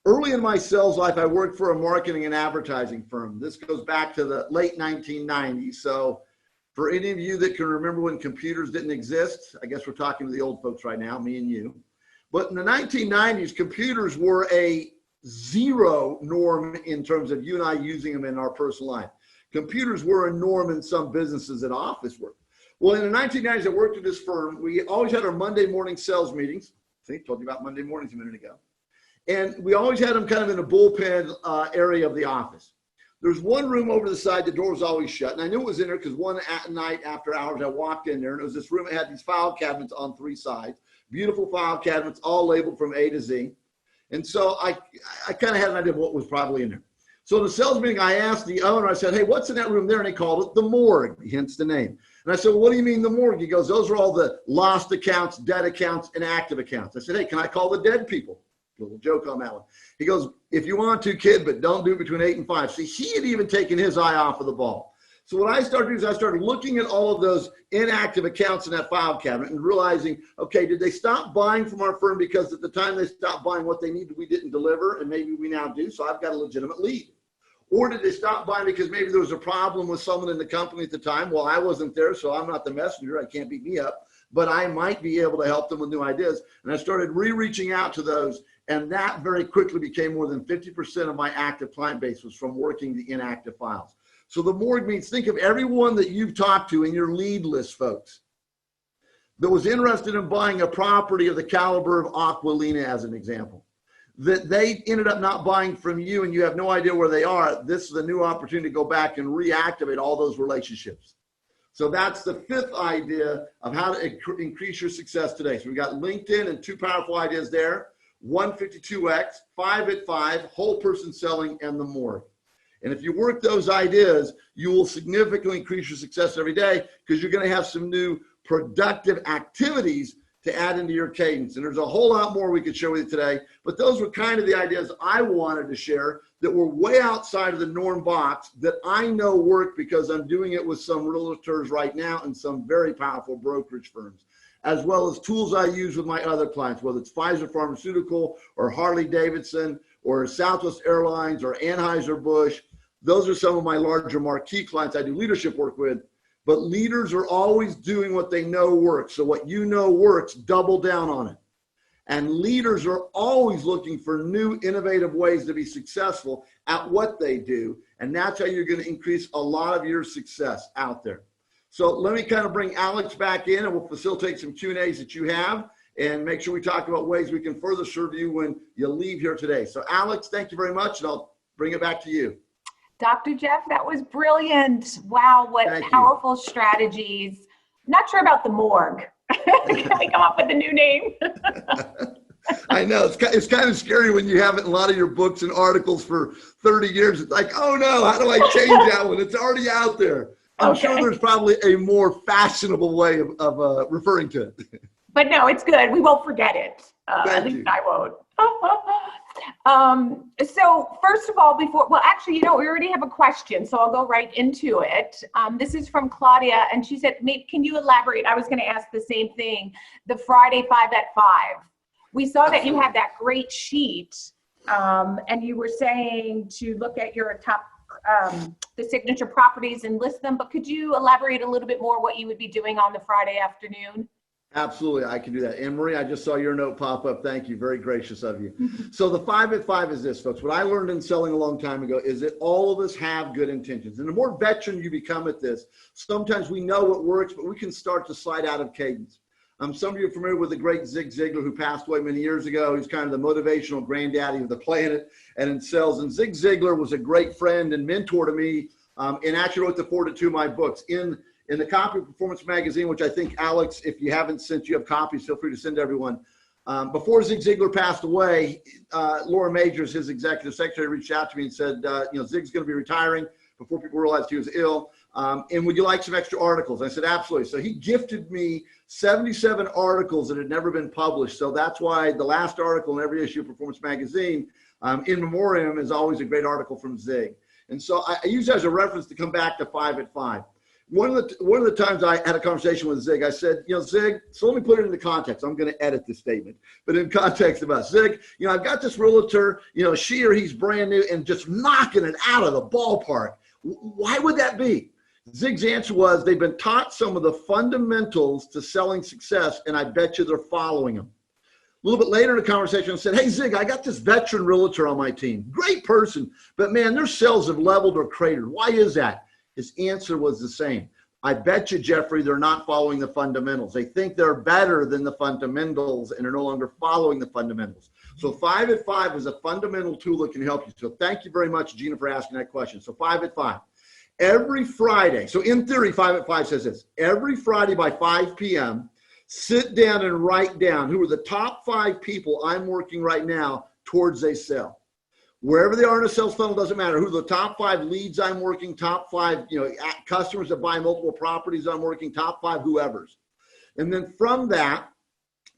Early in my sales life, I worked for a marketing and advertising firm. This goes back to the late 1990s. So for any of you that can remember when computers didn't exist, I guess we're talking to the old folks right now, me and you. But in the 1990s, computers were a zero norm in terms of you and I using them in our personal life. Computers were a norm in some businesses at office work. Well, in the 1990s, I worked at this firm. We always had our Monday morning sales meetings. See, told you about Monday mornings a minute ago. And we always had them kind of in a bullpen area of the office. There's one room over the side, the door was always shut. And I knew it was in there because one night after hours, I walked in there and it was this room that had these file cabinets on 3 sides, beautiful file cabinets, all labeled from A to Z. And so I kind of had an idea of what was probably in there. So in the sales meeting, I asked the owner, I said, hey, what's in that room there? And they called it the morgue, hence the name. And I said, well, what do you mean the morgue? He goes, those are all the lost accounts, dead accounts, and active accounts. I said, hey, can I call the dead people? A little joke on that one. He goes, if you want to, kid, but don't do it between 8 and 5. See, he had even taken his eye off of the ball. So what I started doing is I started looking at all of those inactive accounts in that file cabinet and realizing, okay, did they stop buying from our firm because at the time they stopped buying what they needed, we didn't deliver, and maybe we now do, so I've got a legitimate lead. Or did they stop buying because maybe there was a problem with someone in the company at the time? Well, I wasn't there, so I'm not the messenger. I can't beat me up, but I might be able to help them with new ideas. And I started reaching out to those, and that very quickly became more than 50% of my active client base was from working the inactive files. So the morgue means think of everyone that you've talked to in your lead list, folks, that was interested in buying a property of the caliber of Aqualina, as an example, that they ended up not buying from you and you have no idea where they are. This is a new opportunity to go back and reactivate all those relationships. So that's the fifth idea of how to increase your success today. So we got LinkedIn and 2 powerful ideas there: 152X, 5 at 5, whole person selling, and the more. And if you work those ideas, you will significantly increase your success every day, because you're going to have some new productive activities to add into your cadence. And there's a whole lot more we could share with you today, but those were kind of the ideas I wanted to share that were way outside of the norm box that I know work, because I'm doing it with some realtors right now and some very powerful brokerage firms, as well as tools I use with my other clients, whether it's Pfizer Pharmaceutical or Harley Davidson or Southwest Airlines or Anheuser-Busch. Those are some of my larger marquee clients I do leadership work with. But leaders are always doing what they know works. So what you know works, double down on it. And leaders are always looking for new, innovative ways to be successful at what they do. And that's how you're going to increase a lot of your success out there. So let me kind of bring Alex back in, and we'll facilitate some Q&As that you have, and make sure we talk about ways we can further serve you when you leave here today. So Alex, thank you very much, and I'll bring it back to you. Dr. Jeff, that was brilliant. Wow, what powerful strategies. Not sure about the morgue. Can we come up with a new name? I know, it's kind of scary when you have it in a lot of your books and articles for 30 years. It's like, oh no, how do I change that one? It's already out there. I'm sure there's probably a more fashionable way of referring to it. But no, it's good. We won't forget it. At least I won't. So first of all, actually, we already have a question, so I'll go right into it. This is from Claudia, and she said, can you elaborate? I was going to ask the same thing. The Friday 5 at 5. We saw that you had that great sheet, and you were saying to look at your top, the signature properties and list them, but could you elaborate a little bit more what you would be doing on the Friday afternoon? Absolutely, I can do that. Anne Marie, I just saw your note pop up. Thank you, very gracious of you. So the 5 at 5 is this, folks. What I learned in selling a long time ago is that all of us have good intentions. And the more veteran you become at this, sometimes we know what works, but we can start to slide out of cadence. Some of you are familiar with the great Zig Ziglar, who passed away many years ago. He's kind of the motivational granddaddy of the planet and in sales. And Zig Ziglar was a great friend and mentor to me, and actually wrote the 4 to 2 of my books. In the copy of Performance Magazine, which I think, Alex, if you haven't sent, you have copies, feel free to send to everyone. Before Zig Ziglar passed away, Laura Majors, his executive secretary, reached out to me and said, Zig's going to be retiring, before people realized he was ill. And would you like some extra articles? I said, absolutely. So he gifted me 77 articles that had never been published. So that's why the last article in every issue of Performance Magazine, in memoriam, is always a great article from Zig. And so I use that as a reference to come back to 5 at 5. One of the times I had a conversation with Zig, I said, Zig, so let me put it into context. I'm going to edit this statement, but in context about Zig, I've got this realtor, she or he's brand new and just knocking it out of the ballpark. Why would that be? Zig's answer was, they've been taught some of the fundamentals to selling success, and I bet you they're following them. A little bit later in the conversation, I said, hey, Zig, I got this veteran realtor on my team. Great person, but man, their sales have leveled or cratered. Why is that? His answer was the same. I bet you, Jeffrey, they're not following the fundamentals. They think they're better than the fundamentals and are no longer following the fundamentals. So 5 at 5 is a fundamental tool that can help you. So thank you very much, Gina, for asking that question. So 5 at 5. Every Friday, so in theory, 5 at 5 says this. Every Friday by 5 p.m., sit down and write down who are the top 5 people I'm working right now towards a sale. Wherever they are in a sales funnel, doesn't matter. Who the top 5 leads I'm working, top 5, customers that buy multiple properties I'm working, top 5 whoever's. And then from that,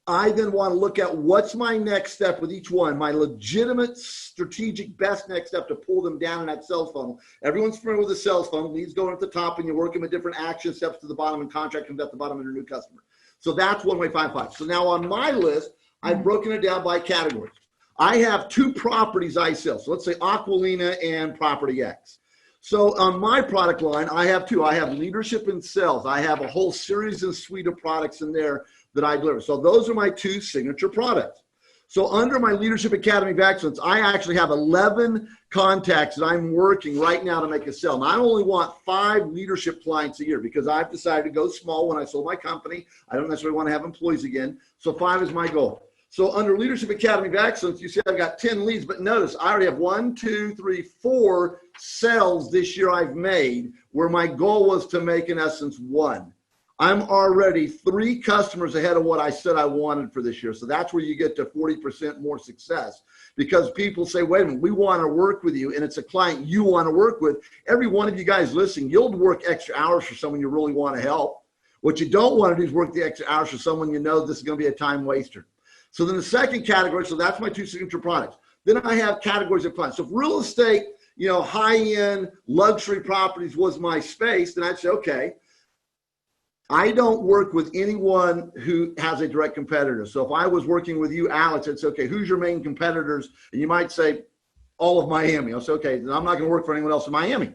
I then want to look at what's my next step with each one, my legitimate, strategic, best next step to pull them down in that sales funnel. Everyone's familiar with the sales funnel. Leads going at the top, and you work them with different action steps to the bottom, and contract comes at the bottom of your new customer. So that's one way 5 5. So now on my list, I've broken it down by categories. I have 2 properties I sell. So let's say Aqualina and Property X. So on my product line, I have 2. I have leadership and sales. I have a whole series and suite of products in there that I deliver. So those are my 2 signature products. So under my Leadership Academy of Excellence, I actually have 11 contacts that I'm working right now to make a sale. And I only want 5 leadership clients a year because I've decided to go small when I sold my company. I don't necessarily want to have employees again. So 5 is my goal. So under Leadership Academy of Excellence, you see I've got 10 leads, but notice I already have 1, 2, 3, 4 sales this year I've made where my goal was to make in essence 1. I'm already 3 customers ahead of what I said I wanted for this year. So that's where you get to 40% more success, because people say, wait a minute, we want to work with you, and it's a client you want to work with. Every one of you guys listening, you'll work extra hours for someone you really want to help. What you don't want to do is work the extra hours for someone you know this is going to be a time waster. So then the second category, so that's my 2 signature products. Then I have categories of clients. So if real estate, high-end luxury properties was my space, then I'd say, okay, I don't work with anyone who has a direct competitor. So if I was working with you, Alex, it's okay, who's your main competitors? And you might say, all of Miami. I'll say, okay, then I'm not going to work for anyone else in Miami.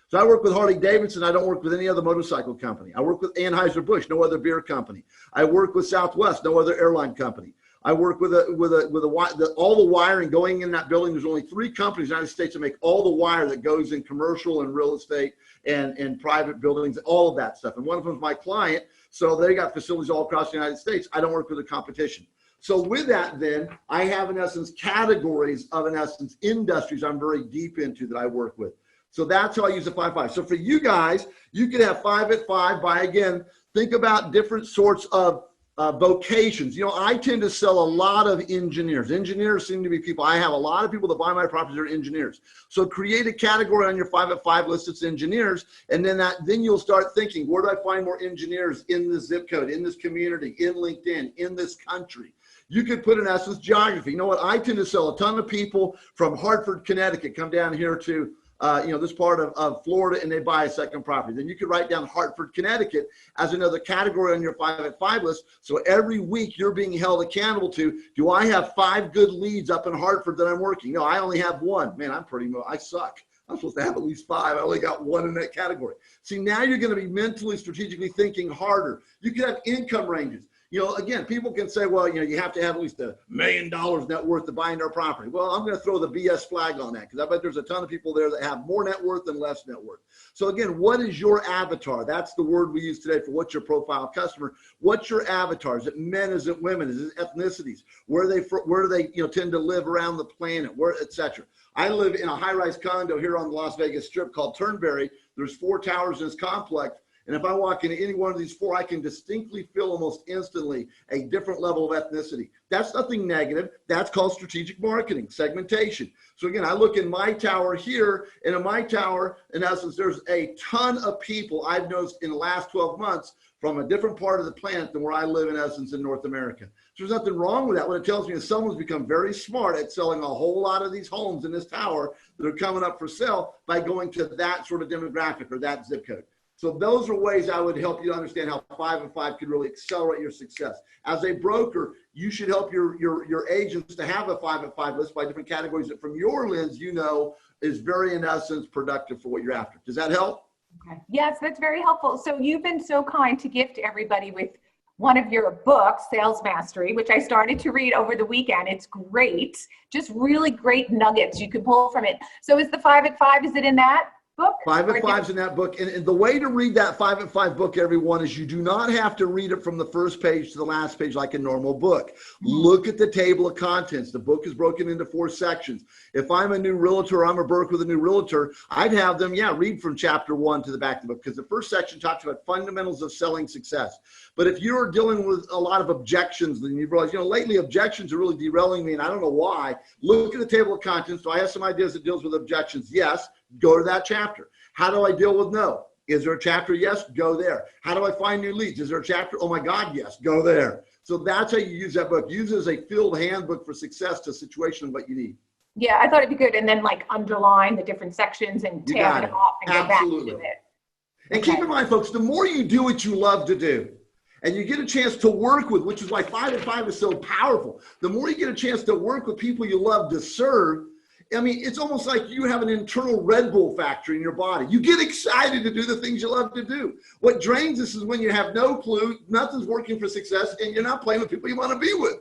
So I work with Harley Davidson. I don't work with any other motorcycle company. I work with Anheuser-Busch, no other beer company. I work with Southwest, no other airline company. I work with all the wiring going in that building. There's only 3 companies in the United States that make all the wire that goes in commercial and real estate and private buildings, all of that stuff. And one of them is my client. So they got facilities all across the United States. I don't work with the competition. So with that, then I have in essence categories of in essence industries I'm very deep into that I work with. So that's how I use the 5-5. So for you guys, you can have 5 at 5 by, again, think about different sorts of vocations. I tend to sell a lot of engineers. Engineers seem to be people. I have a lot of people that buy my properties that are engineers. So create a category on your 5 at 5 list that's engineers, and then you'll start thinking, where do I find more engineers in this zip code, in this community, in LinkedIn, in this country? You could put in essence geography. You know what? I tend to sell a ton of people from Hartford, Connecticut, come down here to this part of Florida, and they buy a second property. Then you could write down Hartford, Connecticut as another category on your 5 at 5 list. So every week you're being held accountable to, do I have 5 good leads up in Hartford that I'm working? No, I only have 1. Man, I suck. I'm supposed to have at least 5. I only got 1 in that category. See, now you're going to be mentally, strategically thinking harder. You could have income ranges. Again, people can say, well, you have to have at least $1 million net worth to buy their property. Well, I'm going to throw the BS flag on that, because I bet there's a ton of people there that have more net worth than less net worth. So again, what is your avatar? That's the word we use today for what's your profile customer. What's your avatar? Is it men? Is it women? Is it ethnicities? Where do they tend to live around the planet? Where, etc. I live in a high-rise condo here on the Las Vegas Strip called Turnberry. There's 4 towers in this complex. And if I walk into any one of these 4, I can distinctly feel almost instantly a different level of ethnicity. That's nothing negative. That's called strategic marketing, segmentation. So again, I look in my tower here, and in my tower, in essence, there's a ton of people I've noticed in the last 12 months from a different part of the planet than where I live in essence in North America. So there's nothing wrong with that. What it tells me is someone's become very smart at selling a whole lot of these homes in this tower that are coming up for sale by going to that sort of demographic or that zip code. So those are ways I would help you to understand how 5 and 5 could really accelerate your success. As a broker, you should help your agents to have a 5 and 5 list by different categories that from your lens, is very, in essence, productive for what you're after. Does that help? Okay. Yes, that's very helpful. So you've been so kind to gift everybody with one of your books, Sales Mastery, which I started to read over the weekend. It's great. Just really great nuggets you can pull from it. So is the 5 at 5, is it in that book? 5 at 5's in that book. And the way to read that 5 at 5 book, everyone, is you do not have to read it from the first page to the last page like a normal book. Look at the table of contents. The book is broken into 4 sections. If I'm a new realtor, I'm a broker with a new realtor, I'd have them, read from chapter 1 to the back of the book, because the first section talks about fundamentals of selling success. But if you're dealing with a lot of objections, then you realize, lately objections are really derailing me, and I don't know why. Look at the table of contents. Do I have some ideas that deals with objections? Yes. Go to that chapter. How do I deal with no? Is there a chapter? Yes, go there. How do I find new leads? Is there a chapter? Oh my God, yes, go there. So that's how you use that book. Use it as a field handbook for success to situation what you need. Yeah, I thought it'd be good. And then underline the different sections and tab it off and get back to it. And keep in mind, folks, the more you do what you love to do, and you get a chance to work with, which is why 5 at 5 is so powerful. The more you get a chance to work with people you love to serve, it's almost like you have an internal Red Bull factory in your body. You get excited to do the things you love to do. What drains us is when you have no clue, nothing's working for success, and you're not playing with people you want to be with.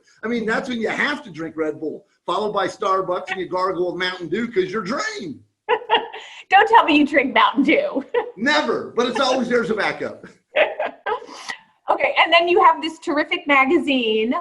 That's when you have to drink Red Bull, followed by Starbucks, and you gargle with Mountain Dew because you're drained. Don't tell me you drink Mountain Dew. Never, but it's always there's a backup. Okay, and then you have this terrific magazine,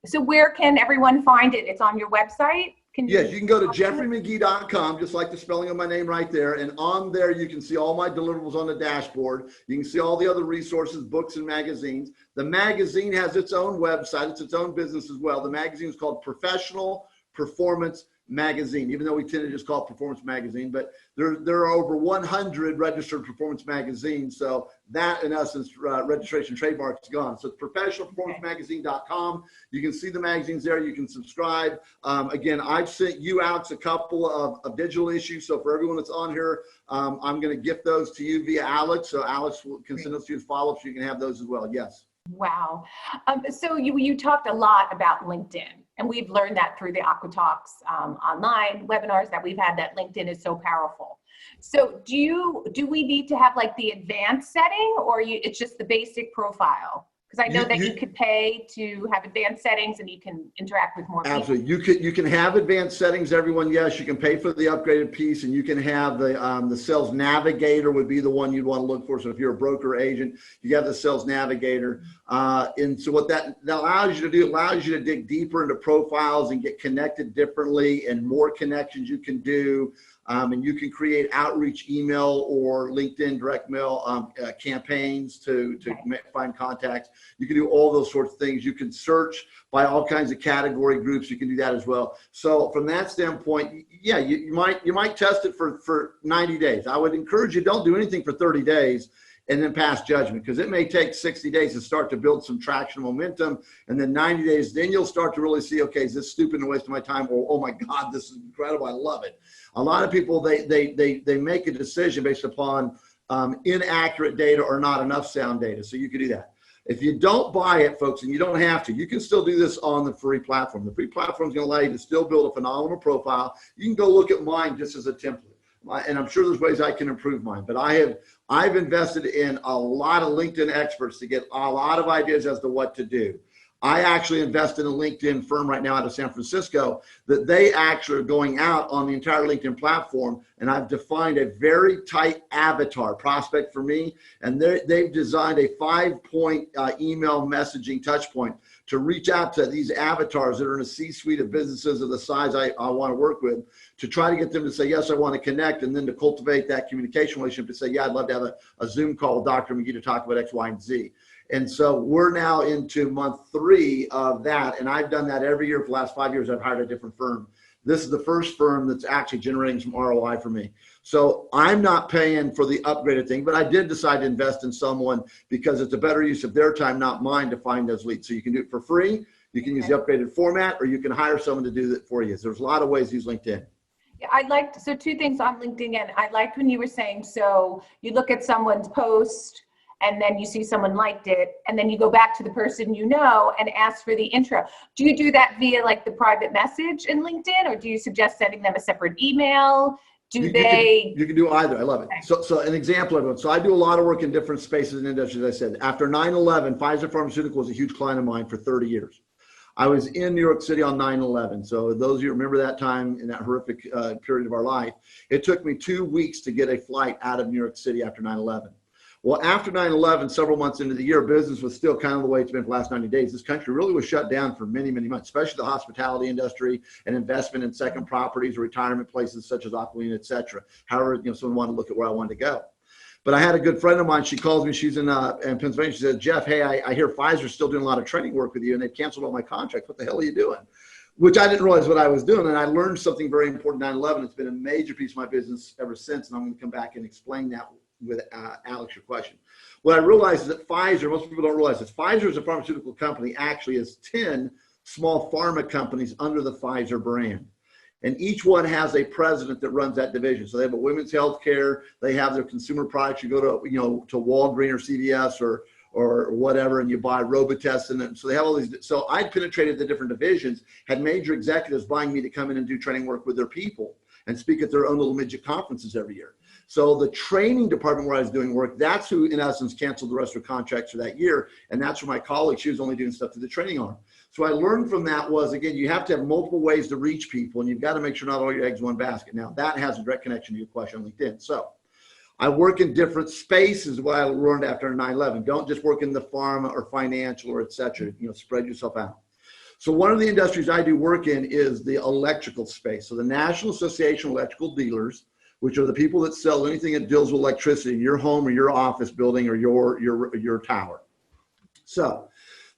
So where can everyone find it? It's on your website? Yes, you can go to jeffreymcgee.com, just like the spelling of my name right there. And on there, you can see all my deliverables on the dashboard. You can see all the other resources, books and magazines. The magazine has its own website. It's its own business as well. The magazine is called Professional Performance Magazine, even though we tend to just call it Performance Magazine, but there are over 100 registered performance magazines. So that, in essence, registration trademark is gone. So it's professionalperformancemagazine.com. You can see the magazines there. You can subscribe. Again, I've sent you out a couple of digital issues. So for everyone that's on here, I'm going to gift those to you via Alex. So Alex can send those to you as follow-ups. So you can have those as well. Yes. Wow. So you talked a lot about LinkedIn, and we've learned that through the AcquaTalks online webinars that we've had, that LinkedIn is so powerful. So do we need to have like the advanced setting, or it's just the basic profile? Because I know that you could pay to have advanced settings and you can interact with more people. Absolutely. You can have advanced settings, everyone. Yes, you can pay for the upgraded piece, and you can have the sales navigator would be the one you'd want to look for. So if you're a broker or agent, you have the sales navigator. And so what that allows you to do, allows you to dig deeper into profiles and get connected differently, and more connections you can do. And you can create outreach email or LinkedIn direct mail campaigns to find contacts. You can do all those sorts of things. You can search by all kinds of category groups. You can do that as well. So from that standpoint, yeah, you might test it for 90 days. I would encourage you, don't do anything for 30 days and then pass judgment, because it may take 60 days to start to build some traction, momentum, and then 90 days, then you'll start to really see, okay, is this stupid and a waste of my time, or oh my God, this is incredible, I love it. A lot of people, they make a decision based upon inaccurate data or not enough sound data. So you can do that. If you don't buy it, folks, and you don't have to, you can still do this on the free platform. The free platform is going to allow you to still build a phenomenal profile. You can go look at mine just as a template. And I'm sure there's ways I can improve mine, but I've invested in a lot of LinkedIn experts to get a lot of ideas as to what to do. I actually invest in a LinkedIn firm right now out of San Francisco that they actually are going out on the entire LinkedIn platform, and I've defined a very tight avatar prospect for me, and they've designed a 5-point email messaging touch point to reach out to these avatars that are in a C-suite of businesses of the size I want to work with, to try to get them to say, yes, I want to connect, and then to cultivate that communication relationship to say, yeah, I'd love to have a Zoom call with Dr. McGee to talk about X, Y, and Z. And so we're now into month 3 of that. And I've done that every year for the last 5 years. I've hired a different firm. This is the first firm that's actually generating some ROI for me. So I'm not paying for the upgraded thing, but I did decide to invest in someone because it's a better use of their time, not mine, to find those leads. So you can do it for free. You can use the upgraded format, or you can hire someone to do that for you. So there's a lot of ways to use LinkedIn. Yeah, so 2 things on LinkedIn. And I liked when you were saying, so you look at someone's post, and then you see someone liked it, and then you go back to the person you know and ask for the intro. Do you do that via like the private message in LinkedIn, or do you suggest sending them a separate email? You can do either. I love it. Okay. So an example, everyone. So I do a lot of work in different spaces and industries. As I said, after 9/11, Pfizer Pharmaceutical was a huge client of mine for 30 years. I was in New York City on 9/11. So those of you remember that time in that horrific period of our life, it took me 2 weeks to get a flight out of New York City after 9/11. Well, after 9/11, several months into the year, business was still kind of the way it's been for the last 90 days. This country really was shut down for many, many months, especially the hospitality industry and investment in second properties or retirement places such as Aqualina, et cetera. However, someone wanted to look at where I wanted to go. But I had a good friend of mine. She calls me. She's in Pennsylvania. She said, Jeff, hey, I hear Pfizer's still doing a lot of training work with you, and they've canceled all my contracts. What the hell are you doing? Which I didn't realize what I was doing. And I learned something very important 9/11. It's been a major piece of my business ever since. And I'm going to come back and explain that with Alex, your question. What I realized is that Pfizer, most people don't realize this, Pfizer is a pharmaceutical company, actually has 10 small pharma companies under the Pfizer brand. And each one has a president that runs that division. So they have a women's health care, they have their consumer products. You go to, to Walgreens or CVS or whatever, and you buy Robitussin. And so they have all these. So I penetrated the different divisions, had major executives buying me to come in and do training work with their people and speak at their own little midget conferences every year. So the training department where I was doing work, that's who, in essence, canceled the rest of their contracts for that year. And that's where my colleague, she was only doing stuff through the training arm. So I learned from that was, again, you have to have multiple ways to reach people, and you've got to make sure not all your eggs in one basket. Now, that has a direct connection to your question on LinkedIn. So I work in different spaces, what I learned after 9/11. Don't just work in the pharma or financial or et cetera, spread yourself out. So one of the industries I do work in is the electrical space. So the National Association of Electrical Dealers, which are the people that sell anything that deals with electricity in your home or your office building or your tower. So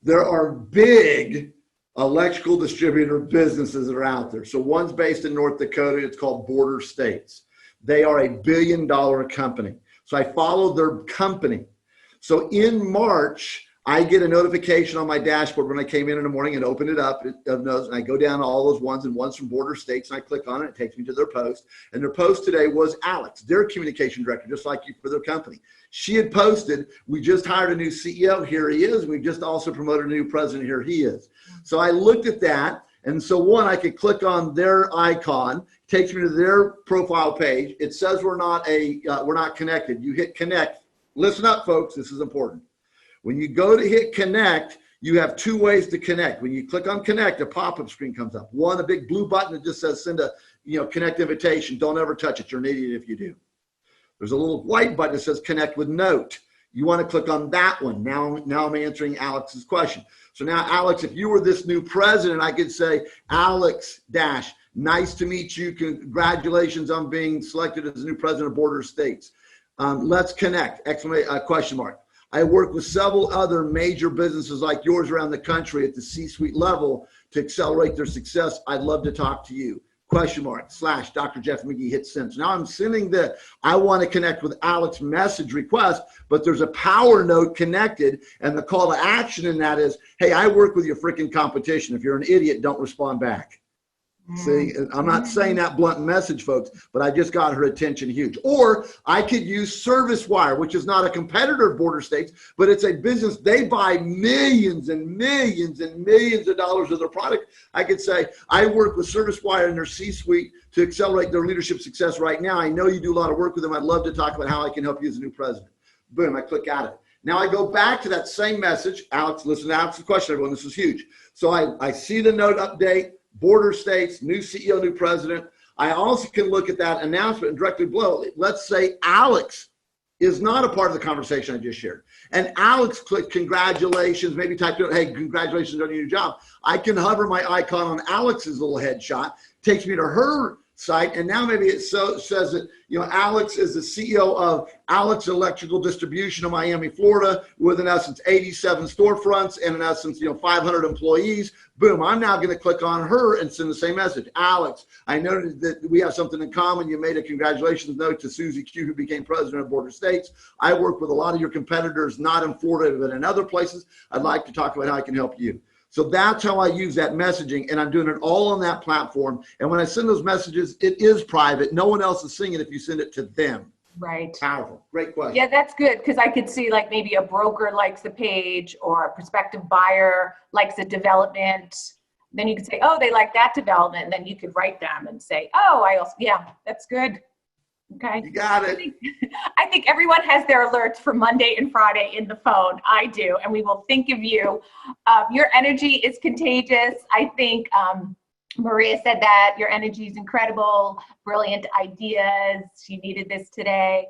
there are big electrical distributor businesses that are out there. So one's based in North Dakota. It's called Border States. They are $1 billion company. So I followed their company. So in March, I get a notification on my dashboard when I came in the morning and open it up, and I go down to all those ones, and one's from Border States, and I click on it. It takes me to their post. And their post today was Alex, their communication director, just like you, for their company. She had posted, we just hired a new CEO. Here he is. We just also promoted a new president. Here he is. So I looked at that. And so one, I could click on their icon, takes me to their profile page. It says we're not connected. You hit connect. Listen up, folks. This is important. When you go to hit connect, you have two ways to connect. When you click on connect, a pop-up screen comes up. One, a big blue button that just says send a connect invitation. Don't ever touch it. You're an idiot if you do. There's a little white button that says connect with note. You want to click on that one. Now I'm answering Alex's question. So now, Alex, if you were this new president, I could say, Alex Dash, nice to meet you. Congratulations on being selected as the new president of Border States. Let's connect, question mark. I work with several other major businesses like yours around the country at the C-suite level to accelerate their success. I'd love to talk to you. Question mark, / Dr. Jeff McGee, hit send. So now I'm sending the I want to connect with Alex message request, but there's a power note connected, and the call to action in that is, hey, I work with your freaking competition. If you're an idiot, don't respond back. See, I'm not saying that blunt message, folks, but I just got her attention huge. Or I could use ServiceWire, which is not a competitor of Border States, but it's a business. They buy millions and millions and millions of dollars of their product. I could say, I work with ServiceWire in their C-suite to accelerate their leadership success right now. I know you do a lot of work with them. I'd love to talk about how I can help you as a new president. Boom, I click at it. Now I go back to that same message. Alex, listen to Alex's question, everyone. This is huge. So I see the note update. Border States, new CEO, new president. I also can look at that announcement and directly below. Let's say Alex is not a part of the conversation I just shared. And Alex clicked congratulations, maybe typed out, hey, congratulations on your new job. I can hover my icon on Alex's little headshot, takes me to her site, and now maybe it says that Alex is the CEO of Alex Electrical Distribution of Miami, Florida, with in essence 87 storefronts and in essence 500 employees. Boom! I'm now going to click on her and send the same message. Alex, I noted that we have something in common. You made a congratulations note to Susie Q, who became president of Border States. I work with a lot of your competitors, not in Florida but in other places. I'd like to talk about how I can help you. So that's how I use that messaging, and I'm doing it all on that platform. And when I send those messages, it is private. No one else is seeing it if you send it to them. Right. Powerful. Great question. Yeah, that's good, because I could see like maybe a broker likes the page or a prospective buyer likes a development. Then you could say, oh, they like that development. And then you could write them and say, oh, yeah, that's good. Okay. You got it. I think everyone has their alerts for Monday and Friday in the phone. I do. And we will think of you. Your energy is contagious. I think Maria said that your energy is incredible. Brilliant ideas. She needed this today.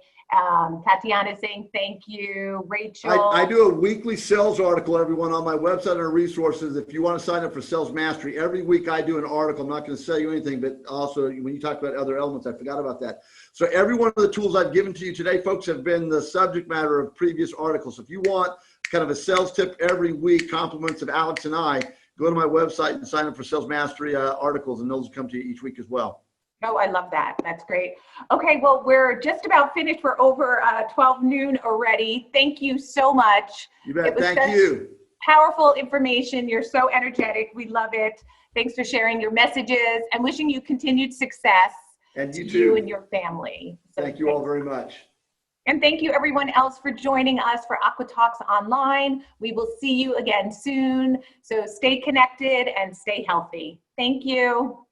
Tatiana is saying thank you. Rachel. I do a weekly sales article, everyone, on my website and resources. If you want to sign up for Sales Mastery, every week I do an article. I'm not going to sell you anything, but also when you talk about other elements, I forgot about that. So every one of the tools I've given to you today, folks, have been the subject matter of previous articles. So if you want kind of a sales tip every week, compliments of Alex and I, go to my website and sign up for Sales Mastery articles, and those will come to you each week as well. Oh, I love that. That's great. Okay, well, we're just about finished. We're over 12 noon already. Thank you so much. You bet. Thank you. Powerful information. You're so energetic. We love it. Thanks for sharing your messages and wishing you continued success. And you too. You and your family. So thank you all very much. And thank you everyone else for joining us for AcquaTalks Online. We will see you again soon. So stay connected and stay healthy. Thank you.